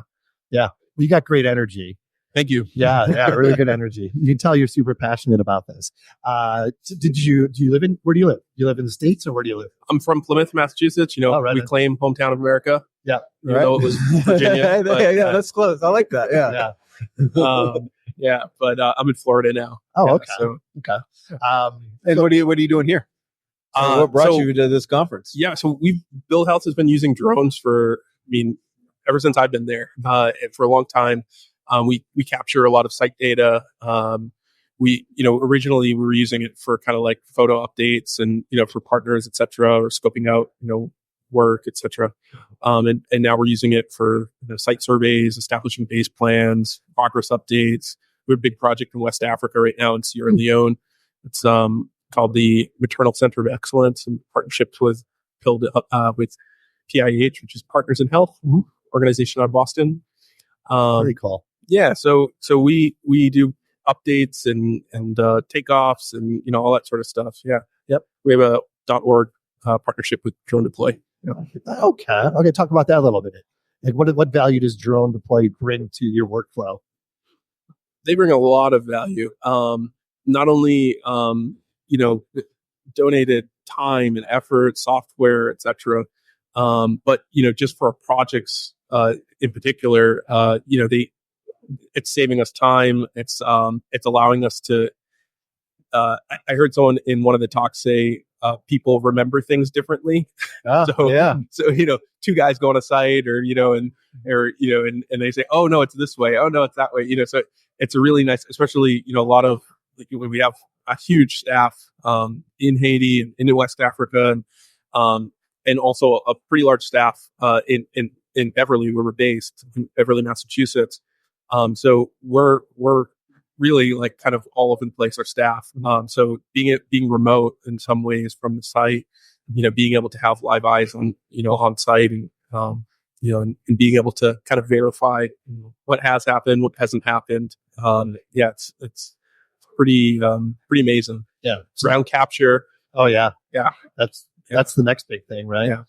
You got great energy. Thank you. Yeah, really good energy. You can tell you're super passionate about this. Where do you live? Do you live in the States or where do you live? I'm from Plymouth, Massachusetts. Right. We claim hometown of America. Yeah. Even though it was Virginia. But, that's close. I like that. Yeah. But I'm in Florida now. Oh, Yeah, okay. So, And what are you doing here? What brought you to this conference? Yeah. So Build Health has been using drones ever since I've been there, and for a long time. We capture a lot of site data. Originally we were using it for kind of like photo updates and, for partners, et cetera, or scoping out, work, et cetera. And now we're using it for site surveys, establishing base plans, progress updates. We have a big project in West Africa right now in Sierra Leone. It's called the Maternal Center of Excellence in partnerships with PIH, which is Partners in Health, organization out of Boston. Very cool. Yeah, so we do updates and takeoffs and all that sort of stuff. Yeah, Yep. We have a .org partnership with DroneDeploy. Okay. Talk about that a little bit. Like what value does DroneDeploy bring to your workflow? They bring a lot of value. Not only donated time and effort, software, etc., but just for our projects in particular, it's saving us time. It's allowing us to. I heard someone in one of the talks say people remember things differently. So two guys go on a site, or and they say, oh no, it's this way. Oh no, it's that way. So it's a really nice, especially a lot of when we have a huge staff in Haiti and in West Africa, and also a pretty large staff in Beverly, where we're based, in Beverly, Massachusetts. So we're really like kind of all over the place, our staff. So being remote in some ways from the site, being able to have live eyes on site and and being able to kind of verify what has happened, what hasn't happened. It's pretty amazing. Yeah. Ground capture. Oh yeah. Yeah. That's the next big thing, right? Yeah.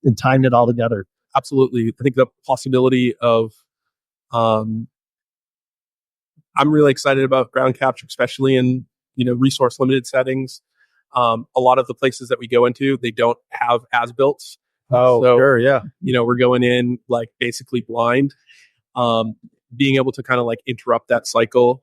And tying it all together. Absolutely. I think the possibility of, I'm really excited about ground capture, especially in, resource limited settings. A lot of the places that we go into, they don't have as-built. Oh, So, sure. Yeah. We're going in like basically blind. Being able to kind of like interrupt that cycle,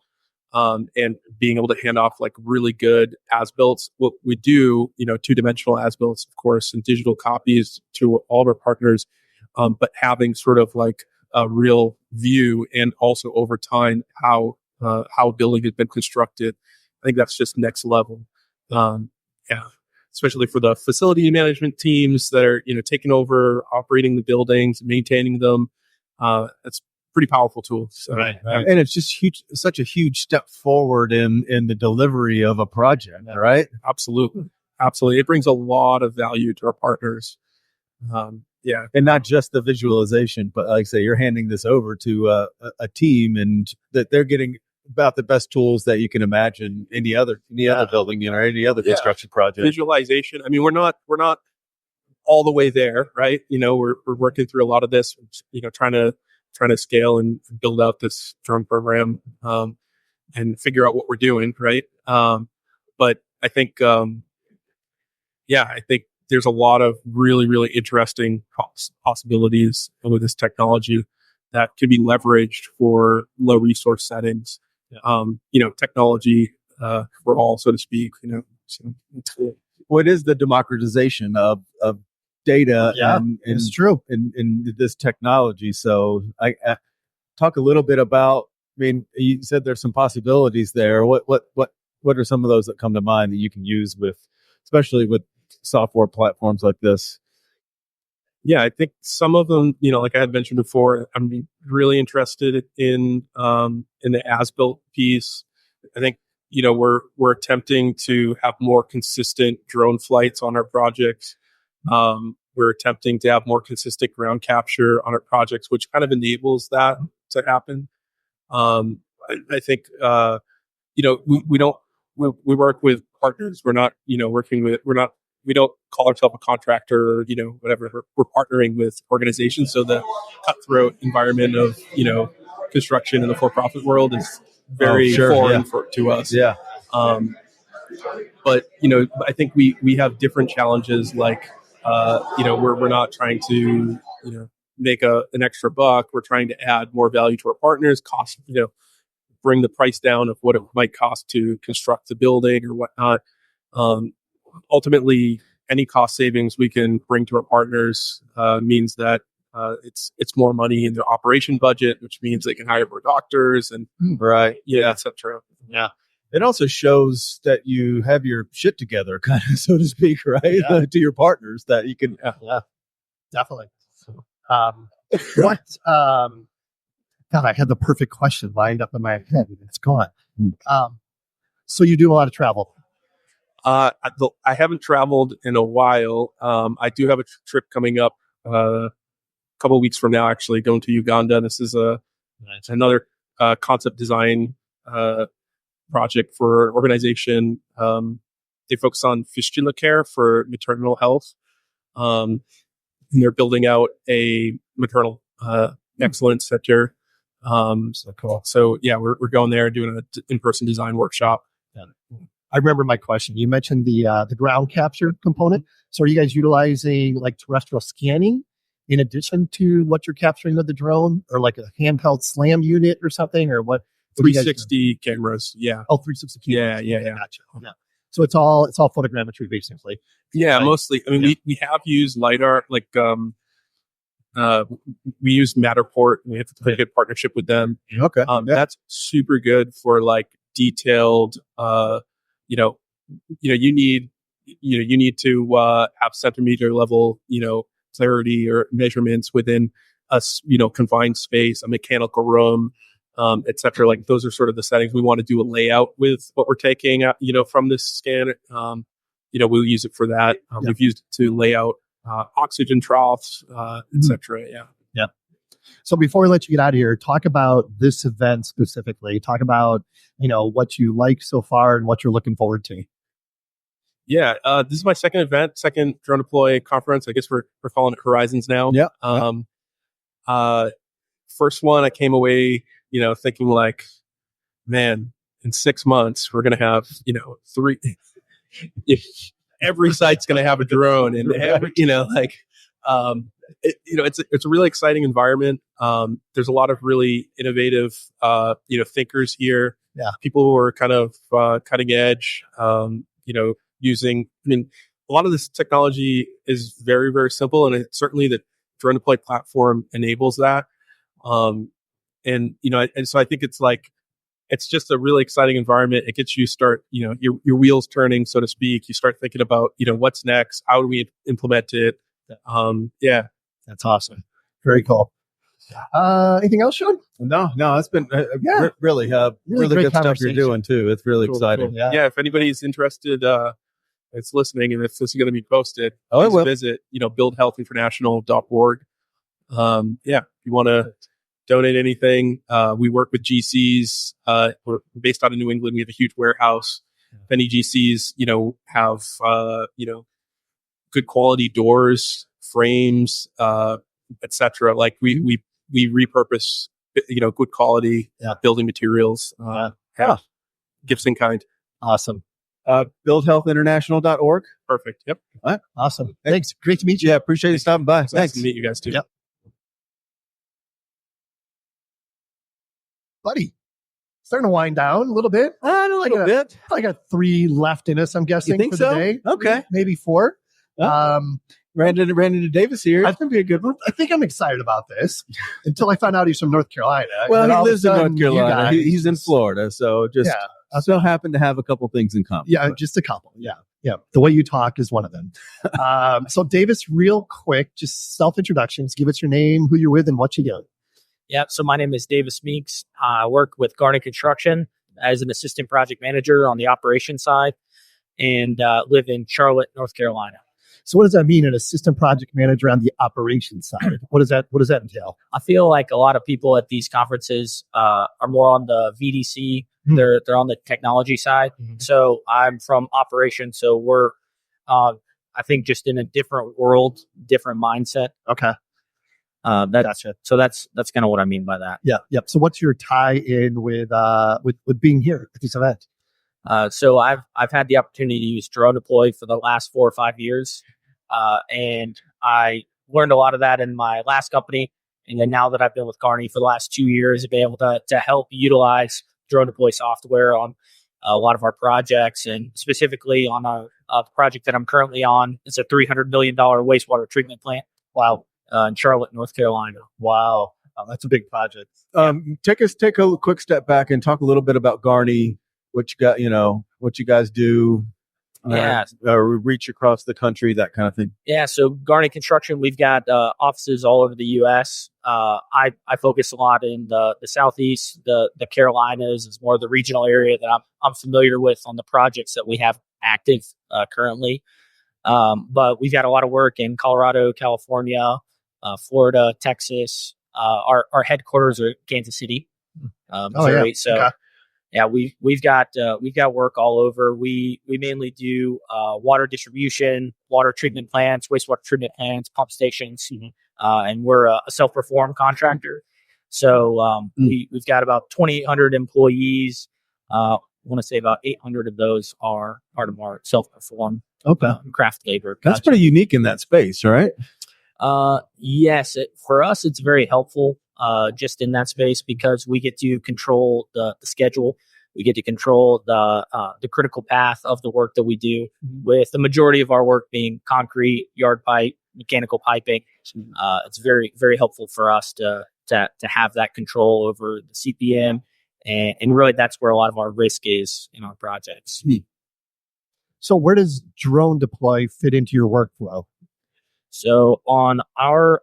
and being able to hand off like really good as-built. What we do, 2-dimensional as-built, of course, and digital copies to all of our partners, but having sort of like a real view and also over time how a building has been constructed. I think that's just next level. Especially for the facility management teams that are, taking over, operating the buildings, maintaining them. It's pretty powerful tool. So, Right. And it's just such a huge step forward in the delivery of a project, right? Absolutely. It brings a lot of value to our partners. And not just the visualization, but like I say, you're handing this over to a team, and that they're getting about the best tools that you can imagine any other building, any other construction project. Visualization. I mean, we're not all the way there, right? We're working through a lot of this, trying to scale and build out this drone program, and figure out what we're doing, right? But I think, I think there's a lot of really, really interesting possibilities with this technology that can be leveraged for low resource settings. Technology for all, so to speak. So What is the democratization of data? It's true. In this technology. So I talk a little bit about. I mean, you said there's some possibilities there. What are some of those that come to mind that you can use especially with software platforms like this? Yeah, I think some of them, like I had mentioned before, I'm really interested in the as-built piece. I think, we're attempting to have more consistent drone flights on our projects. We're attempting to have more consistent ground capture on our projects, which kind of enables that to happen. I think, we work with partners. We're not, we don't call ourselves a contractor or, whatever. We're partnering with organizations. So the cutthroat environment of, construction in the for-profit world is very foreign to us. Yeah. But, I think we have different challenges. Like, we're not trying to, make an extra buck. We're trying to add more value to our partners, bring the price down of what it might cost to construct the building or whatnot. Ultimately, any cost savings we can bring to our partners means that it's more money in their operation budget, which means they can hire more doctors and etc. Yeah. It also shows that you have your shit together, kind of, so to speak, right? Yeah. To your partners that you can. Yeah, definitely. God, I had the perfect question lined up in my head and it's gone. So you do a lot of travel. I haven't traveled in a while. I do have a trip coming up a couple of weeks from now, actually, going to Uganda. This is another concept design project for an organization. They focus on Fischl care for maternal health. And they're building out a maternal excellence center. So cool. So yeah, we're going there doing an in-person design workshop. I remember my question. You mentioned the ground capture component. So are you guys utilizing like terrestrial scanning in addition to what you're capturing with the drone, or like a handheld SLAM unit or something, or what? 360 cameras. Yeah. Oh, 360 cameras. Yeah. Gotcha. Yeah. So it's all photogrammetry basically. Yeah, right? Mostly. I mean, we have used LiDAR, like we use Matterport. We have to take a partnership with them. Okay. That's super good for like detailed. You need to have centimeter level, clarity or measurements within a confined space, a mechanical room, etc. Like those are sort of the settings we want to do a layout with what we're taking, from this scan. We'll use it for that. We've used it to lay out oxygen troughs, etc. Yeah. So before we let you get out of here, talk about this event specifically. Talk about, what you like so far and what you're looking forward to. Yeah. This is my second event, second DroneDeploy conference. I guess we're calling it Horizons now. Yeah. First one, I came away, thinking like, man, in 6 months, we're going to have, every site's going to have a drone and every, it's a really exciting environment. There's a lot of really innovative, thinkers here. people who are kind of cutting edge, using, a lot of this technology is very, very simple, and certainly the DroneDeploy platform enables that. And so I think it's just a really exciting environment. It gets you your wheels turning, so to speak. You start thinking about, what's next? How do we implement it? That's awesome. Very cool. Anything else, Sean? No, it's been really great good stuff conversation. you're doing too. It's really exciting. Cool. Yeah. If anybody's interested, it's listening, and if this is going to be posted, Oh, it please will. visit, buildhealthinternational.org. If you want to donate anything, we work with GCs. We're based out of New England. We have a huge warehouse. If any GCs, have, good quality doors, frames, etc. Like we repurpose, good quality building materials, gifts in kind. Awesome. Buildhealthinternational.org. Perfect. Yep. All right. Awesome. Thanks. Great to meet you. Yeah, appreciate you stopping by. Nice Thanks. to meet you guys too. Yep. Buddy, starting to wind down a little bit. A bit. I got 3 left in us, I'm guessing. You think for so? the day. Okay. Maybe 4. Ran into Davis here. That's going to be a good one. I think I'm excited about this until I found out he's from North Carolina. Well, And he all of a lives in sudden, North you Carolina. guys He's in Florida, so just so happen to have a couple things in common. Yeah, just a couple. Yeah. The way you talk is one of them. So Davis, real quick, just self-introductions. Give us your name, who you're with, and what you do. Yeah, so my name is Davis Meeks. I work with Garney Construction as an assistant project manager on the operations side, and live in Charlotte, North Carolina. So what does that mean, an assistant project manager on the operations side? What does that entail? I feel like a lot of people at these conferences are more on the VDC. They're on the technology side. So I'm from operations. So we're, I think, just in a different world, different mindset. Okay. Gotcha. So that's kind of what I mean by that. Yeah. Yep. So what's your tie in with being here at this event? So I've had the opportunity to use DroneDeploy for the last 4 or 5 years. And I learned a lot of that in my last company. And then now that I've been with Garney for the last 2 years, I've been able to help utilize DroneDeploy software on a lot of our projects, and specifically on a project that I'm currently on. It's a $300 million wastewater treatment plant. Wow. In Charlotte, North Carolina. Wow. That's a big project. Take a quick step back and talk a little bit about Garney, what you guys do. Reach across the country, that kind of thing. Yeah, so Garney Construction, we've got offices all over the U.S. I focus a lot in the Southeast, the Carolinas is more the regional area that I'm familiar with on the projects that we have active currently. But we've got a lot of work in Colorado, California, Florida, Texas. Our headquarters are Kansas City, Missouri. Yeah, we've got work all over. We mainly do water distribution, water treatment plants, wastewater treatment plants, pump stations, and we're a self-perform contractor. So we've got about 2,800 employees. I want to say about 800 of those are part of our self-perform craft labor. That's pretty unique in that space, right? Yes, for us it's very helpful. Just in that space, because we get to control the schedule. We get to control the critical path of the work that we do, with the majority of our work being concrete, yard pipe, mechanical piping. It's very, very helpful for us to have that control over the CPM. And really that's where a lot of our risk is in our projects. So where does DroneDeploy fit into your workflow? So on our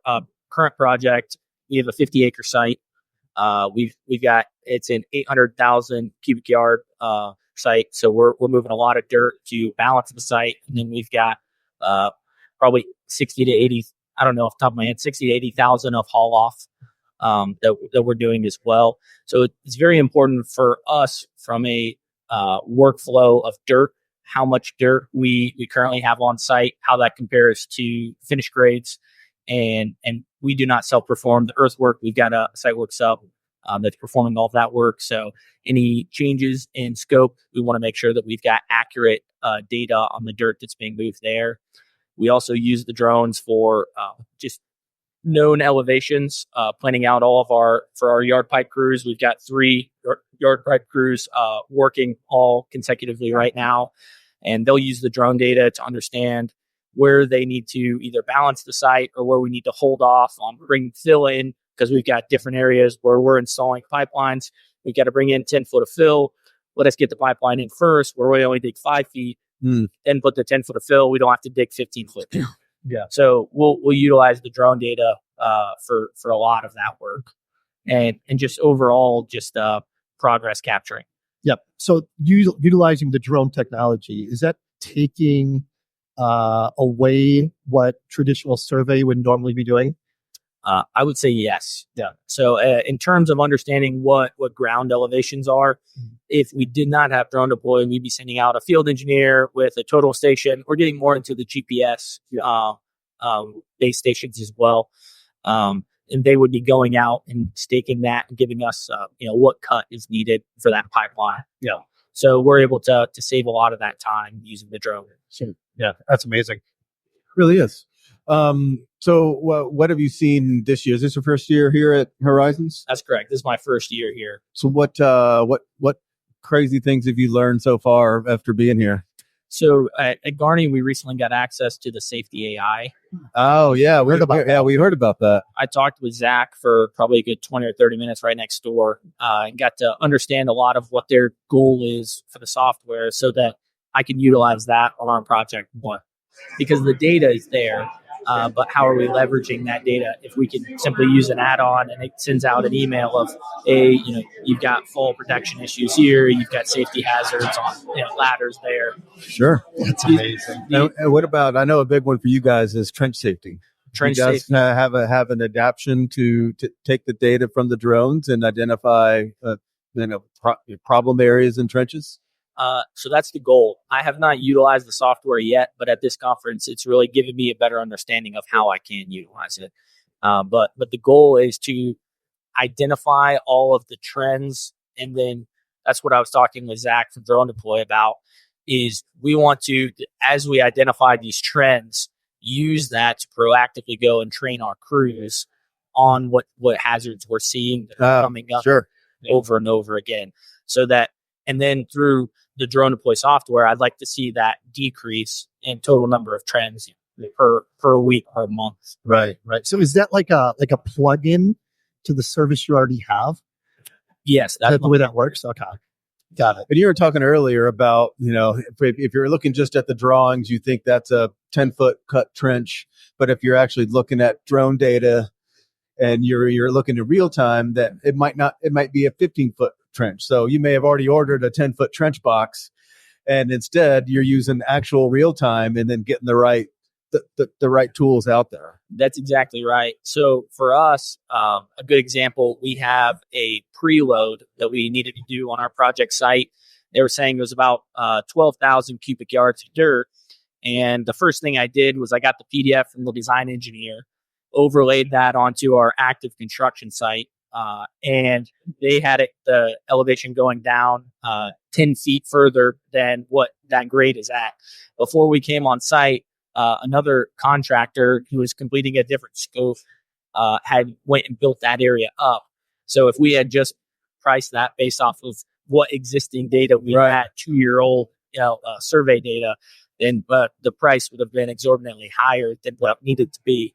current project, we have a 50-acre site. We've got, it's an 800,000 cubic yard site. So we're moving a lot of dirt to balance the site. And then we've got probably 60 to 80, I don't know off the top of my head, 60 to 80,000 of haul off that we're doing as well. So it's very important for us from a workflow of dirt, how much dirt we currently have on site, how that compares to finished grades. And we do not self-perform the earthwork. We've got a site work sub that's performing all of that work. So any changes in scope, we want to make sure that we've got accurate data on the dirt that's being moved there. We also use the drones for just known elevations, planning out for our yard pipe crews. We've got 3 yard pipe crews working all consecutively right now, and they'll use the drone data to understand where they need to either balance the site or where we need to hold off on bringing fill in, because we've got different areas where we're installing pipelines. We've got to bring in 10 foot of fill. Let us get the pipeline in first, where we only dig 5 feet, then put the 10 foot of fill. We don't have to dig 15 foot. Yeah. So we'll utilize the drone data for a lot of that work, and just overall progress capturing. Yep. So utilizing the drone technology, is that taking away what traditional survey would normally be doing? I would say yes. Yeah. So in terms of understanding what ground elevations are, if we did not have DroneDeploy, we'd be sending out a field engineer with a total station. We're getting more into the GPS base stations as well. And they would be going out and staking that and giving us, what cut is needed for that pipeline. Yeah. So we're able to save a lot of that time using the drone. Yeah, that's amazing. Really is. So what have you seen this year? Is this your first year here at Horizons? That's correct. This is my first year here. So what crazy things have you learned so far after being here? So at Garney, we recently got access to the safety AI. Oh yeah, we heard about that. I talked with Zach for probably a good 20 or 30 minutes right next door, and got to understand a lot of what their goal is for the software, so that I can utilize that on our project. Because the data is there, but how are we leveraging that data? If we can simply use an add-on and it sends out an email of, hey, you've got fall protection issues here, you've got safety hazards on ladders there. Sure, that's amazing. And what about? I know a big one for you guys is trench safety. Trench you guys safety. have an adaptation to take the data from the drones and identify problem areas in trenches. So that's the goal. I have not utilized the software yet, but at this conference, it's really given me a better understanding of how I can utilize it. But the goal is to identify all of the trends, and then that's what I was talking with Zach from DroneDeploy about. Is we want to, as we identify these trends, use that to proactively go and train our crews on what hazards we're seeing coming up over and over again, so that. And then through the DroneDeploy software, I'd like to see that decrease in total number of trends per week, per month. Right. So is that like a plug-in to the service you already have? Yes, that's the way that works. Okay, got it. And you were talking earlier about, if you're looking just at the drawings, you think that's a 10-foot cut trench, but if you're actually looking at drone data and you're looking in real time, that it might be a 15-foot trench. So you may have already ordered a 10-foot trench box, and instead you're using actual real time and then getting the right tools out there. That's exactly right. So for us, a good example, we have a preload that we needed to do on our project site. They were saying it was about 12,000 cubic yards of dirt. And the first thing I did was I got the PDF from the design engineer, overlaid that onto our active construction site. And they had the elevation going down 10 feet further than what that grade is at. Before we came on site, another contractor who was completing a different scope had went and built that area up. So if we had just priced that based off of what existing data we had, 2-year-old survey data, then the price would have been exorbitantly higher than what it needed to be.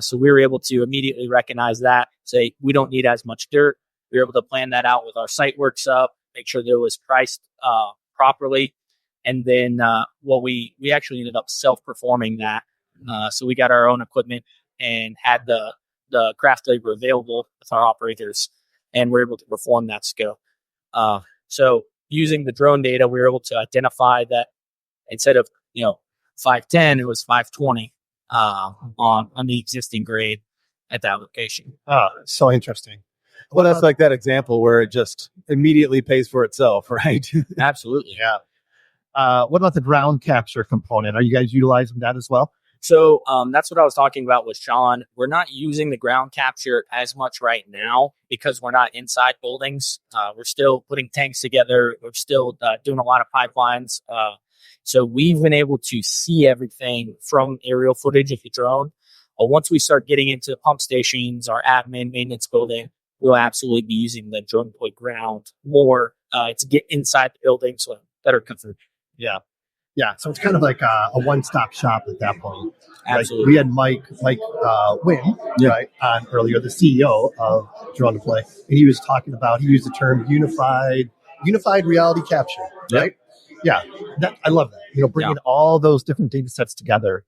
So we were able to immediately recognize that, say, we don't need as much dirt. We were able to plan that out with our site works up, make sure that it was priced properly. And then we actually ended up self-performing that. So we got our own equipment and had the craft labor available with our operators, and we're able to perform that scope. So using the drone data, we were able to identify that instead of 510, it was 520. On the existing grade at that location. So interesting. Well, that's like that example where it just immediately pays for itself, right? Absolutely. Yeah. What about the ground capture component? Are you guys utilizing that as well? So that's what I was talking about with Sean. We're not using the ground capture as much right now because we're not inside buildings. We're still putting tanks together. We're still doing a lot of pipelines. So we've been able to see everything from aerial footage of the drone. Once we start getting into pump stations, our admin maintenance building, we'll absolutely be using the DroneDeploy ground more to get inside the building, so better comfort. Yeah. Yeah. So it's kind of like a one-stop shop at that point. Absolutely. Like we had Mike Winn, right, on earlier, the CEO of DroneDeploy, and he was talking about, he used the term unified reality capture, right? Yeah. I love that. Bringing all those different data sets together.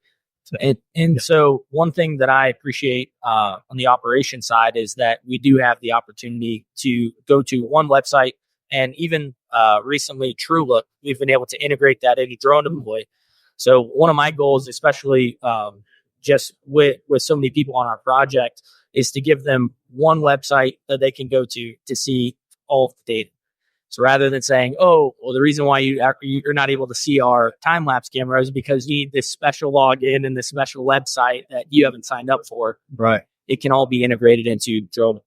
So one thing that I appreciate on the operation side is that we do have the opportunity to go to one website, and even recently TrueLook, we've been able to integrate that into DroneDeploy. So one of my goals, especially just with so many people on our project, is to give them one website that they can go to see all of the data. So rather than saying, oh, well, the reason why you're not able to see our time-lapse camera is because you need this special login and this special website that you haven't signed up for. Right. It can all be integrated into Drone.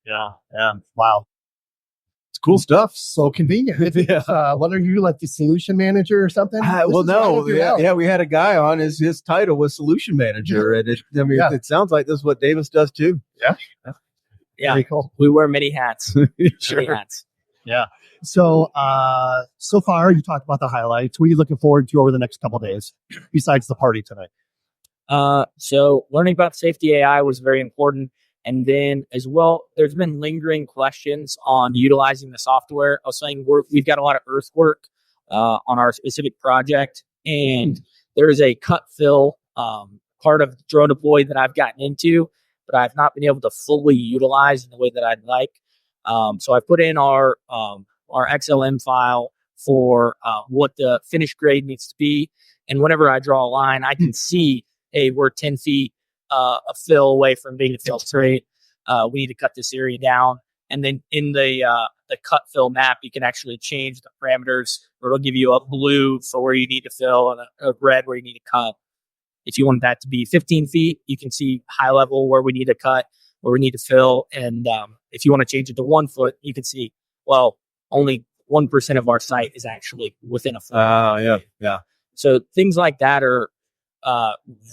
Yeah. Wow. It's cool stuff. So convenient. What are you, like the solution manager or something? We had a guy on. His title was solution manager, and it sounds like this is what Davis does too. Yeah. Very cool. We wear many hats. Sure. Many hats. Yeah. So, so far you talked about the highlights. What are you looking forward to over the next couple of days besides the party tonight? So learning about safety AI was very important. And then as well, there's been lingering questions on utilizing the software. I was saying we've got a lot of earthwork on our specific project, and there is a cut fill part of DroneDeploy that I've gotten into, but I've not been able to fully utilize in the way that I'd like. So I put in our XLM file for what the finished grade needs to be, and whenever I draw a line, I can see, hey, we're 10 feet a fill away from being a fill straight. We need to cut this area down. And then in the cut fill map, you can actually change the parameters, or it'll give you a blue for where you need to fill and a red where you need to cut. If you want that to be 15 feet, you can see high level where we need to cut, where we need to fill. And if you want to change it to 1 foot, you can see, well, only 1% of our site is actually within a foot. Yeah. So things like that are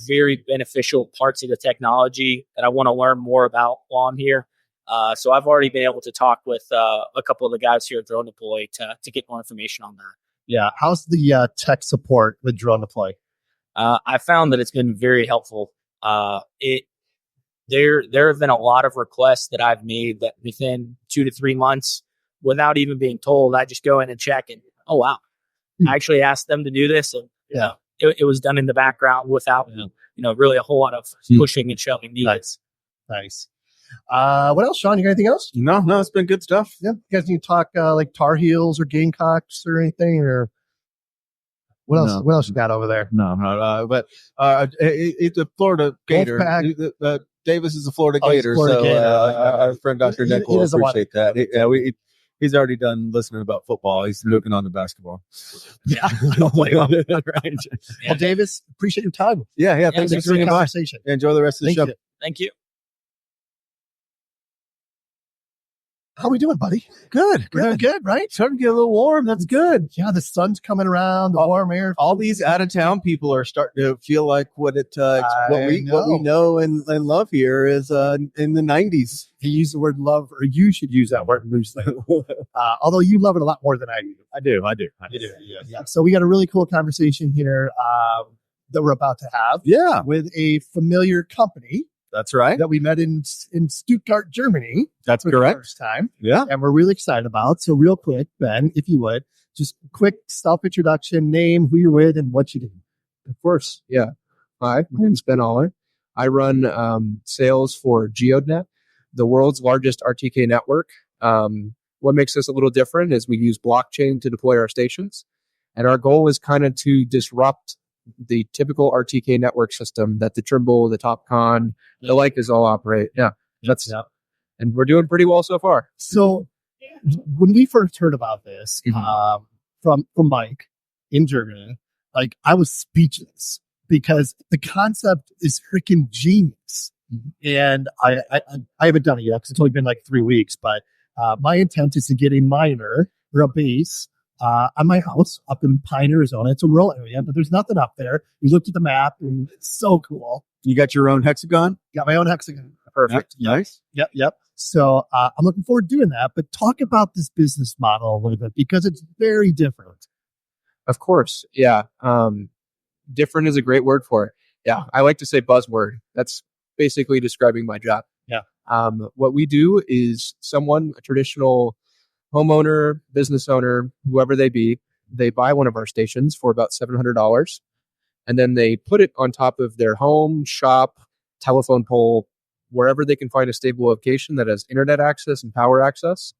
very beneficial parts of the technology that I want to learn more about while I'm here. So I've already been able to talk with a couple of the guys here at DroneDeploy to get more information on that. Yeah. How's the tech support with DroneDeploy? I found that it's been very helpful. There have been a lot of requests that I've made that within 2 to 3 months, without even being told, I just go in and check, and oh wow, I actually asked them to do this, and it was done in the background without really a whole lot of pushing and shoving needs. Nice. What else, Sean? You got anything else? No, it's been good stuff. Yeah. You guys need to talk like Tar Heels or Gamecocks or anything, or what else? No. What else you got over there? No. But it's a Florida Gator. Davis is a Florida Gator, Gator. Our friend Dr. Nick will appreciate that. He's already done listening about football. He's looking on the basketball. Yeah. I don't blame him. Right. Well, Davis, appreciate your time. Yeah. Thanks for bringing by. Enjoy the rest of the show. Thank you. How we doing, buddy? Good, right? Starting to get a little warm. That's good. Yeah, the sun's coming around, the warm air. All these out of town people are starting to feel like what we know and love here is in the 90s. He used the word love, or you should use that word loosely. Although you love it a lot more than I do. I do. Yeah. So we got a really cool conversation here that we're about to have. Yeah, with a familiar company. That's right. That we met in Stuttgart, Germany. That's correct. The first time. Yeah. And we're really excited about. So real quick, Ben, if you would, just quick self-introduction, name, who you're with, and what you do. Of course. Yeah. Hi, my name's Ben Oller. I run sales for GEODNET, the world's largest RTK network. What makes us a little different is we use blockchain to deploy our stations. And our goal is kind of to disrupt the typical RTK network system that the Trimble, the TopCon, the like is all operate. Yeah. And we're doing pretty well so far. So when we first heard about this from Mike in Germany, like I was speechless because the concept is freaking genius. And I haven't done it yet because it's only been like 3 weeks, but my intent is to get a miner or a base on my house up in Pine, Arizona. It's a rural area, but there's nothing up there. We looked at the map, and it's so cool. You got your own hexagon? Got my own hexagon. Perfect. Nice. Yep. So I'm looking forward to doing that. But talk about this business model a little bit because it's very different. Of course. Yeah. Different is a great word for it. Yeah. I like to say buzzword. That's basically describing my job. Yeah. What we do is a traditional homeowner, business owner, whoever they be, they buy one of our stations for about $700. And then they put it on top of their home, shop, telephone pole, wherever they can find a stable location that has internet access and power access.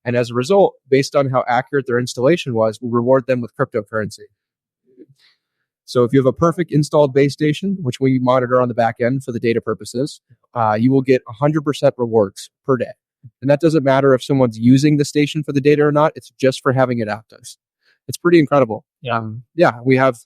And as a result, based on how accurate their installation was, we'll reward them with cryptocurrency. So if you have a perfect installed base station, which we monitor on the back end for the data purposes, you will get 100% rewards per day. And that doesn't matter if someone's using the station for the data or not. It's just for having it active. It's pretty incredible. Yeah, we have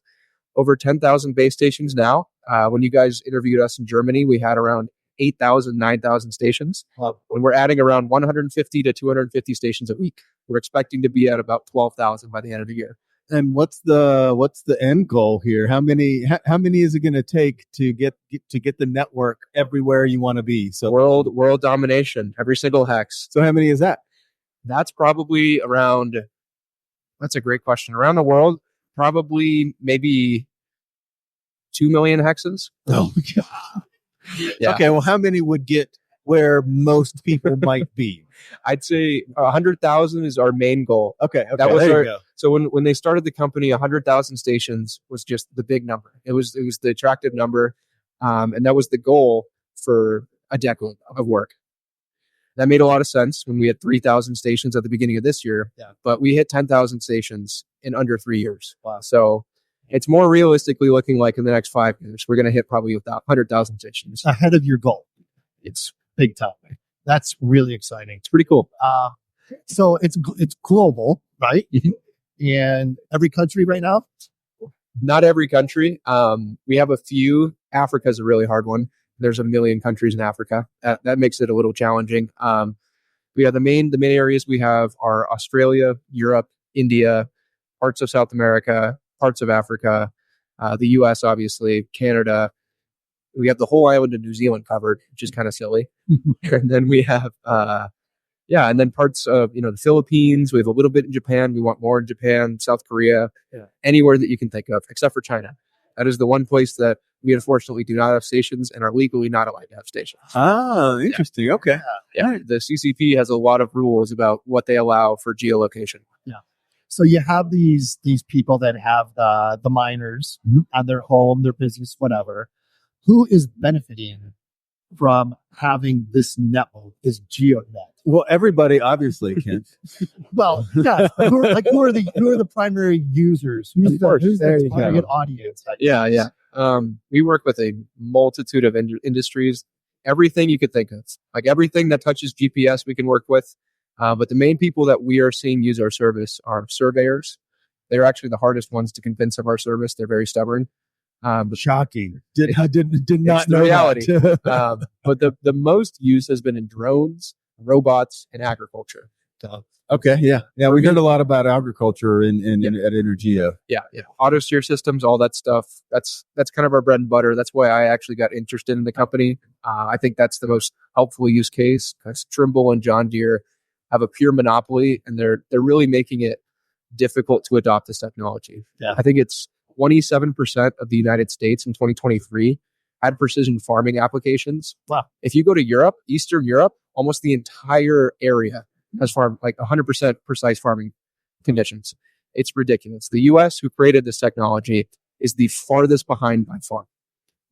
over 10,000 base stations now. When you guys interviewed us in Germany, we had around 8,000, 9,000 stations. When we're adding around 150 to 250 stations a week, we're expecting to be at about 12,000 by the end of the year. And what's the end goal here? How many is it going to take to get the network everywhere you want to be? So world domination, every single hex. So how many is that? That's probably around. That's a great question. Around the world, probably maybe 2 million hexes. Oh my God. Yeah. Okay. Well, how many would get where most people might be? I'd say 100,000 is our main goal. Okay. That was there you go. So when they started the company, 100,000 stations was just the big number. It was the attractive number, and that was the goal for a decade of work. That made a lot of sense when we had 3,000 stations at the beginning of this year. Yeah. But we hit 10,000 stations in under 3 years. Wow. So it's more realistically looking like in the next 5 years, we're going to hit probably 100,000 stations. Ahead of your goal. It's big time. That's really exciting. It's pretty cool. So it's global, right? And every country right now? Not every country. We have a few. Africa's a really hard one. There's 1 million countries in Africa. That makes it a little challenging. We have the main areas we have are Australia, Europe, India, parts of South America, parts of Africa, the US, obviously, Canada. We have the whole island of New Zealand covered, which is kind of silly. And then we have, and then parts of, the Philippines. We have a little bit in Japan. We want more in Japan, South Korea, anywhere that you can think of, except for China. That is the one place that we unfortunately do not have stations and are legally not allowed to have stations. Ah, interesting. Yeah. Okay. Yeah. The CCP has a lot of rules about what they allow for geolocation. Yeah. So you have these people that have the miners on their home, their business, whatever. Who is benefiting from having this network, this GeoDNet? Well, everybody obviously can. Well, yeah. Who are the primary users? Who's the target audience? Yeah. We work with a multitude of industries. Everything you could think of, like everything that touches GPS, we can work with. But the main people that we are seeing use our service are surveyors. They're actually the hardest ones to convince of our service. They're very stubborn. Shocking. Did not know reality. But the most use has been in drones, robots, and agriculture. Okay. Yeah. We heard a lot about agriculture at Energeo. Yeah. Auto steer systems, all that stuff. That's kind of our bread and butter. That's why I actually got interested in the company. I think that's the most helpful use case because Trimble and John Deere have a pure monopoly, and they're really making it difficult to adopt this technology. Yeah. I think it's 27% of the United States in 2023 had precision farming applications. Wow. If you go to Europe, Eastern Europe, almost the entire area has farmed like 100% precise farming conditions. It's ridiculous. The US, who created this technology, is the farthest behind by far.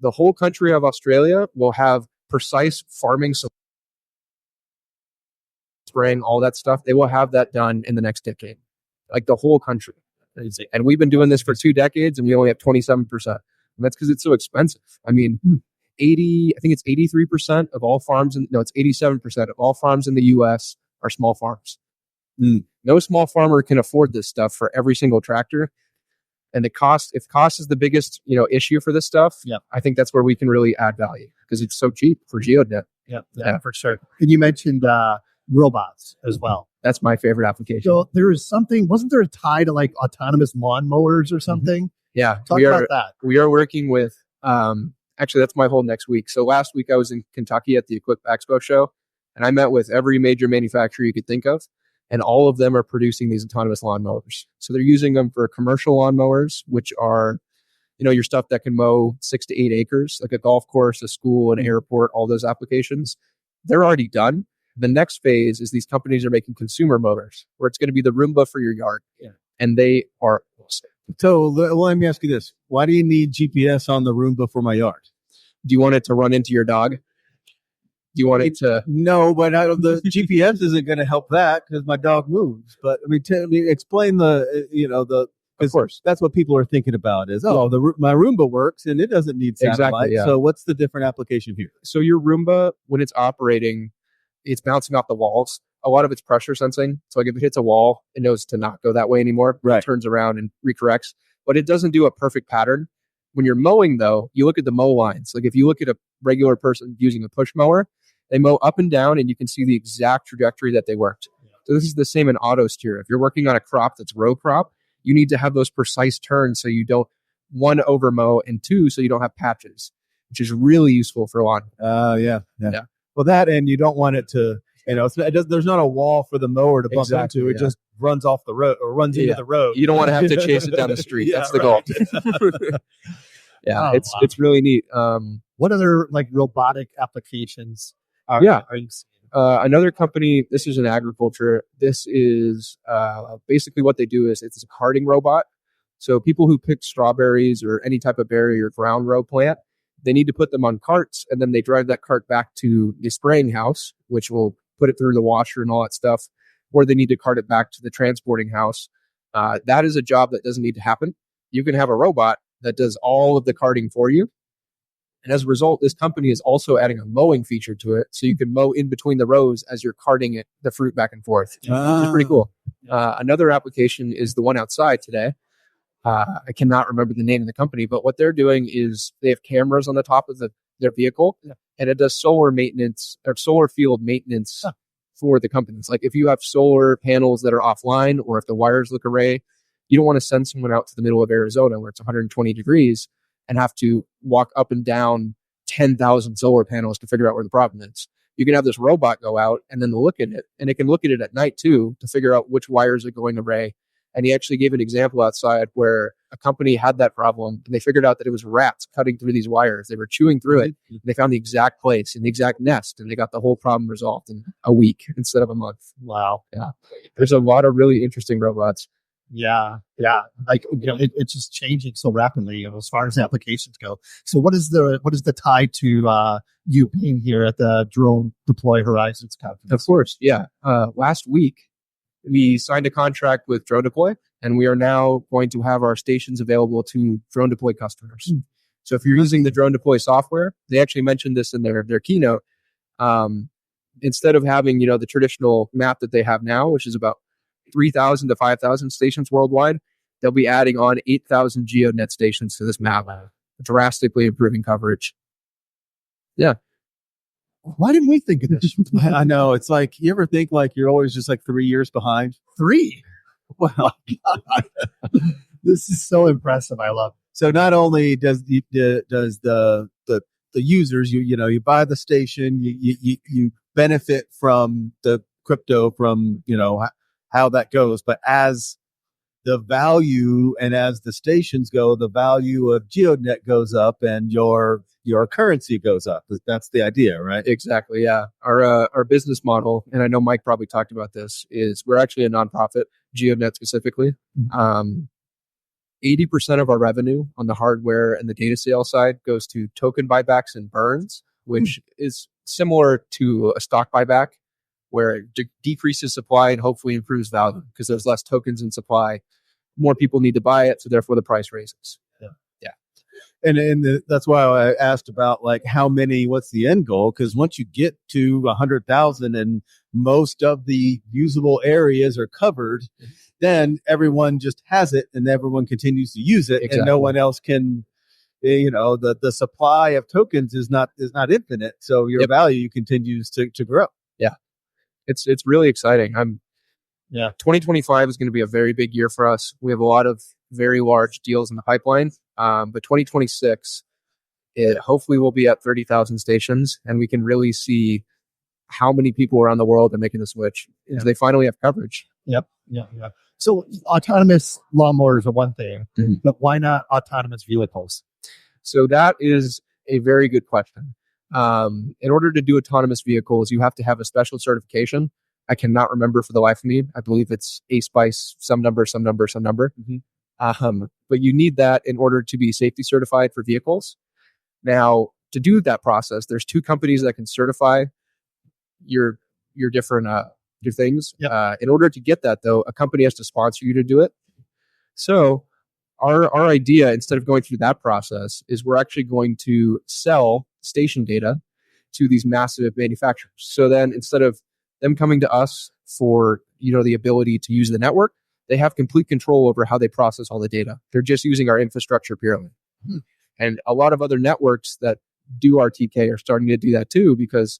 The whole country of Australia will have precise farming, so spraying, all that stuff. They will have that done in the next decade. Like the whole country. And we've been doing this for 2 decades and we only have 27%. And that's because it's so expensive. I mean, I think it's 83% of all farms. It's 87% of all farms in the US are small farms. No small farmer can afford this stuff for every single tractor. And if cost is the biggest, issue for this stuff, I think that's where we can really add value because it's so cheap for GeoDNet. Yeah, for sure. And you mentioned robots as well. That's my favorite application. So there is something, wasn't there a tie to like autonomous lawnmowers or something? Yeah, Talk about that. We are working with, actually, that's my whole next week. So last week I was in Kentucky at the Equip Expo show, and I met with every major manufacturer you could think of, and all of them are producing these autonomous lawnmowers. So they're using them for commercial lawnmowers, which are, your stuff that can mow 6 to 8 acres, like a golf course, a school, an airport, all those applications. They're already done. The next phase is these companies are making consumer mowers, where it's going to be the Roomba for your yard. Yeah. And they are awesome. So let me ask you this. Why do you need GPS on the Roomba for my yard? Do you want it to run into your dog? Do you want it to? No, but the GPS isn't going to help that because my dog moves. But explain of course, that's what people are thinking about is, my Roomba works and it doesn't need satellite. Exactly, yeah. So what's the different application here? So your Roomba, when it's operating, it's bouncing off the walls. A lot of it's pressure sensing. So like if it hits a wall, it knows to not go that way anymore. Right. It turns around and recorrects. But it doesn't do a perfect pattern. When you're mowing, though, you look at the mow lines. Like if you look at a regular person using a push mower, they mow up and down and you can see the exact trajectory that they worked. So this is the same in auto steer. If you're working on a crop that's row crop, you need to have those precise turns so you don't, 1, over mow, and 2, so you don't have patches, which is really useful for lawn. Yeah. Well, that, and you don't want it to, there's not a wall for the mower to bump into. It just runs off the road or runs into the road. You don't want to have to chase it down the street. That's the goal. It's really neat. What other like robotic applications are you seeing? Another company, this is in agriculture. This is basically what they do is it's a carting robot. So people who pick strawberries or any type of berry or ground row plant, they need to put them on carts, and then they drive that cart back to the spraying house, which will put it through the washer and all that stuff, or they need to cart it back to the transporting house. That is a job that doesn't need to happen. You can have a robot that does all of the carting for you. And as a result, this company is also adding a mowing feature to it. So you can mow in between the rows as you're carting the fruit back and forth. Which is pretty cool. Another application is the one outside today. I cannot remember the name of the company, but what they're doing is they have cameras on the top of their vehicle, and it does solar maintenance or solar field maintenance for the companies. Like if you have solar panels that are offline, or if the wires look array, you don't want to send someone out to the middle of Arizona where it's 120 degrees and have to walk up and down 10,000 solar panels to figure out where the problem is. You can have this robot go out and then look at it, and it can look at it at night too to figure out which wires are going array. And he actually gave an example outside where a company had that problem, and they figured out that it was rats cutting through these wires. They were chewing through it. And they found the exact place and the exact nest, and they got the whole problem resolved in a week instead of a month. Wow. Yeah. There's a lot of really interesting robots. Yeah. Like it's just changing so rapidly as far as applications go. So what is the tie to you being here at the DroneDeploy Horizons conference? Of course, yeah. Last week we signed a contract with DroneDeploy, and we are now going to have our stations available to DroneDeploy customers. So if you're using the DroneDeploy software, they actually mentioned this in their keynote. Instead of having the traditional map that they have now, which is about 3,000 to 5,000 stations worldwide, they'll be adding on 8,000 GEODNET stations to this map, drastically improving coverage. Yeah. Why didn't we think of this? I know. It's like, you ever think like you're always just like 3 years behind? 3? Well, this is so impressive. I love it. So not only does the users, you buy the station, you benefit from the crypto, from, how that goes, but as the value and as the stations go, the value of GeoDNet goes up and your currency goes up. That's the idea, right? Exactly. Yeah. Our business model, and I know Mike probably talked about this, is we're actually a nonprofit, GeoDNet specifically. 80% of our revenue on the hardware and the data sale side goes to token buybacks and burns, which is similar to a stock buyback, where it decreases supply and hopefully improves value because there's less tokens in supply. More people need to buy it, so therefore the price raises. Yeah. And that's why I asked about like how many, what's the end goal? Because once you get to 100,000 and most of the usable areas are covered, then everyone just has it and everyone continues to use it. Exactly. And no one else can, the supply of tokens is not infinite. So your value continues to grow. Yeah. It's really exciting. Yeah. 2025 is going to be a very big year for us. We have a lot of very large deals in the pipeline. But 2026, it hopefully will be at 30,000 stations, and we can really see how many people around the world are making the switch because they finally have coverage. Yep. Yeah. Yeah. So autonomous lawnmowers are one thing, but why not autonomous vehicles? So that is a very good question. In order to do autonomous vehicles, you have to have a special certification. I cannot remember for the life of me. I believe it's A-Spice, some number. But you need that in order to be safety certified for vehicles. Now, to do that process, there's two companies that can certify your different your things. In order to get that, though, a company has to sponsor you to do it. So our idea, instead of going through that process, is we're actually going to sell station data to these massive manufacturers. So then instead of them coming to us for the ability to use the network, they have complete control over how they process all the data. They're just using our infrastructure purely. And a lot of other networks that do RTK are starting to do that too, because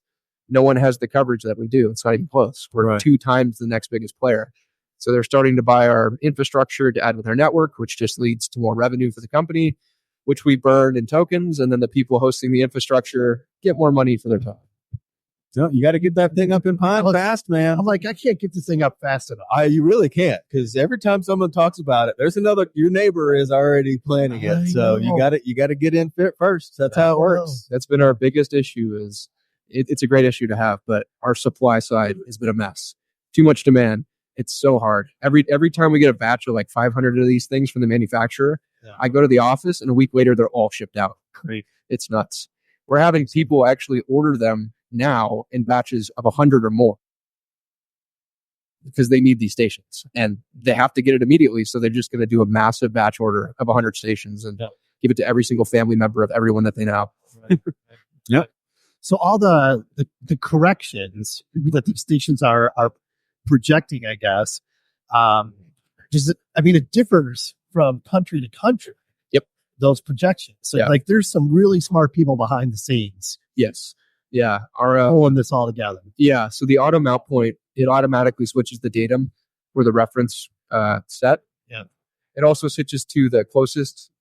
no one has the coverage that we do. It's not even close. We're 2 times the next biggest player. So they're starting to buy our infrastructure to add with our network, which just leads to more revenue for the company, which we burn in tokens. And then the people hosting the infrastructure get more money for their time. So you got to get that thing up in pine fast, man. I'm like, I can't get this thing up fast enough. You really can't, because every time someone talks about it, there's your neighbor is already planning it. So you got to get in fit first. That's how it works. That's been our biggest issue. Is it's a great issue to have, but our supply side has been a mess. Too much demand. It's so hard. Every time we get a batch of like 500 of these things from the manufacturer, I go to the office and a week later they're all shipped out. Great. It's nuts. We're having people actually order them now in batches of 100 or more because they need these stations and they have to get it immediately. So they're just going to do a massive batch order of 100 stations and give it to every single family member of everyone that they know. Yep. So all the corrections that these stations are projecting, I guess, it differs from country to country. Yep. Those projections. So like there's some really smart people behind the scenes. Yes. Yeah. Our pulling this all together. Yeah. So the auto mount point, it automatically switches the datum for the reference set. Yeah. It also switches to the closest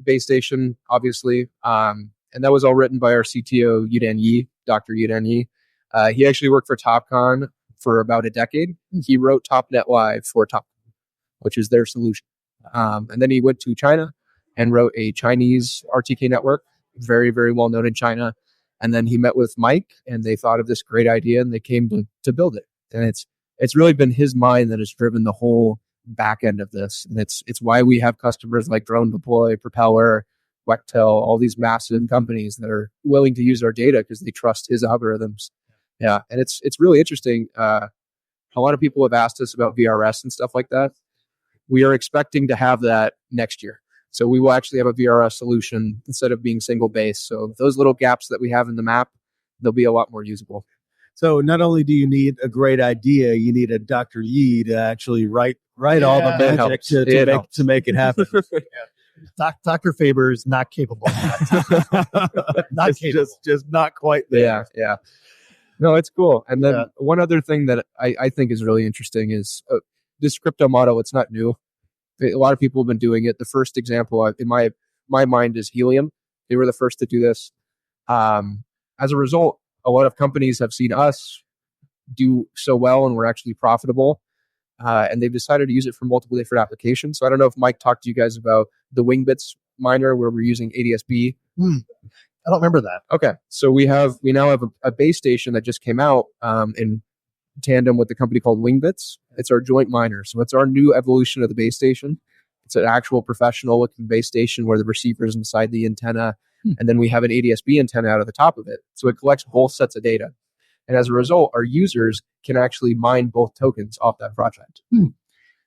base station, obviously. And that was all written by our CTO, Dr. Yudan Yi. He actually worked for TopCon for about a decade. He wrote TopNet Live for TopCon, which is their solution. And then he went to China and wrote a Chinese RTK network, very, very well known in China. And then he met with Mike and they thought of this great idea and they came to build it. And it's really been his mind that has driven the whole back end of this. And it's why we have customers like DroneDeploy, Propeller, Wechtel, all these massive companies that are willing to use our data because they trust his algorithms. Yeah. And it's really interesting. A lot of people have asked us about VRS and stuff like that. We are expecting to have that next year. So we will actually have a VRS solution instead of being single base. So those little gaps that we have in the map, they'll be a lot more usable. So not only do you need a great idea, you need a Dr. Yi to actually write all the magic to make it happen. Dr. Faber is not capable of that. Not capable. Just not quite there. Yeah. No, it's cool. And then one other thing that I think is really interesting is this crypto model. It's not new. A lot of people have been doing it. The first example in my mind is Helium. They were the first to do this. As a result, a lot of companies have seen us do so well and we're actually profitable. And they've decided to use it for multiple different applications. So I don't know if Mike talked to you guys about the Wingbits miner where we're using ADSB. I don't remember that. Okay. So we now have a base station that just came out in tandem with the company called Wingbits. It's our joint miner. So it's our new evolution of the base station. It's an actual professional looking base station where the receiver is inside the antenna. And then we have an ADSB antenna out of the top of it. So it collects both sets of data. And as a result, our users can actually mine both tokens off that project.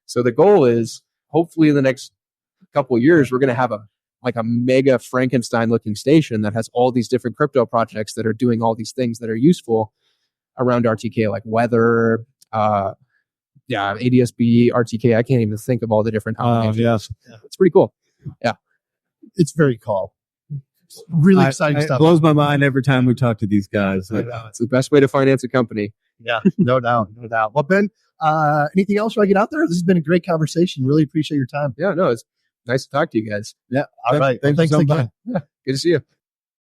So the goal is hopefully in the next couple of years, we're going to have a mega Frankenstein looking station that has all these different crypto projects that are doing all these things that are useful around RTK, like weather, ADSB, RTK. I can't even think of all the different combinations. It's pretty cool. Yeah. It's very cool. Really exciting stuff. It blows my mind every time we talk to these guys. It's the best way to finance a company. Yeah, no doubt. Well, Ben, Anything else before I get out there? This has been a great conversation. Really appreciate your time. Yeah, no, it's nice to talk to you guys. Yeah. All right. Thanks Thanks so again. much. Yeah, good to see you.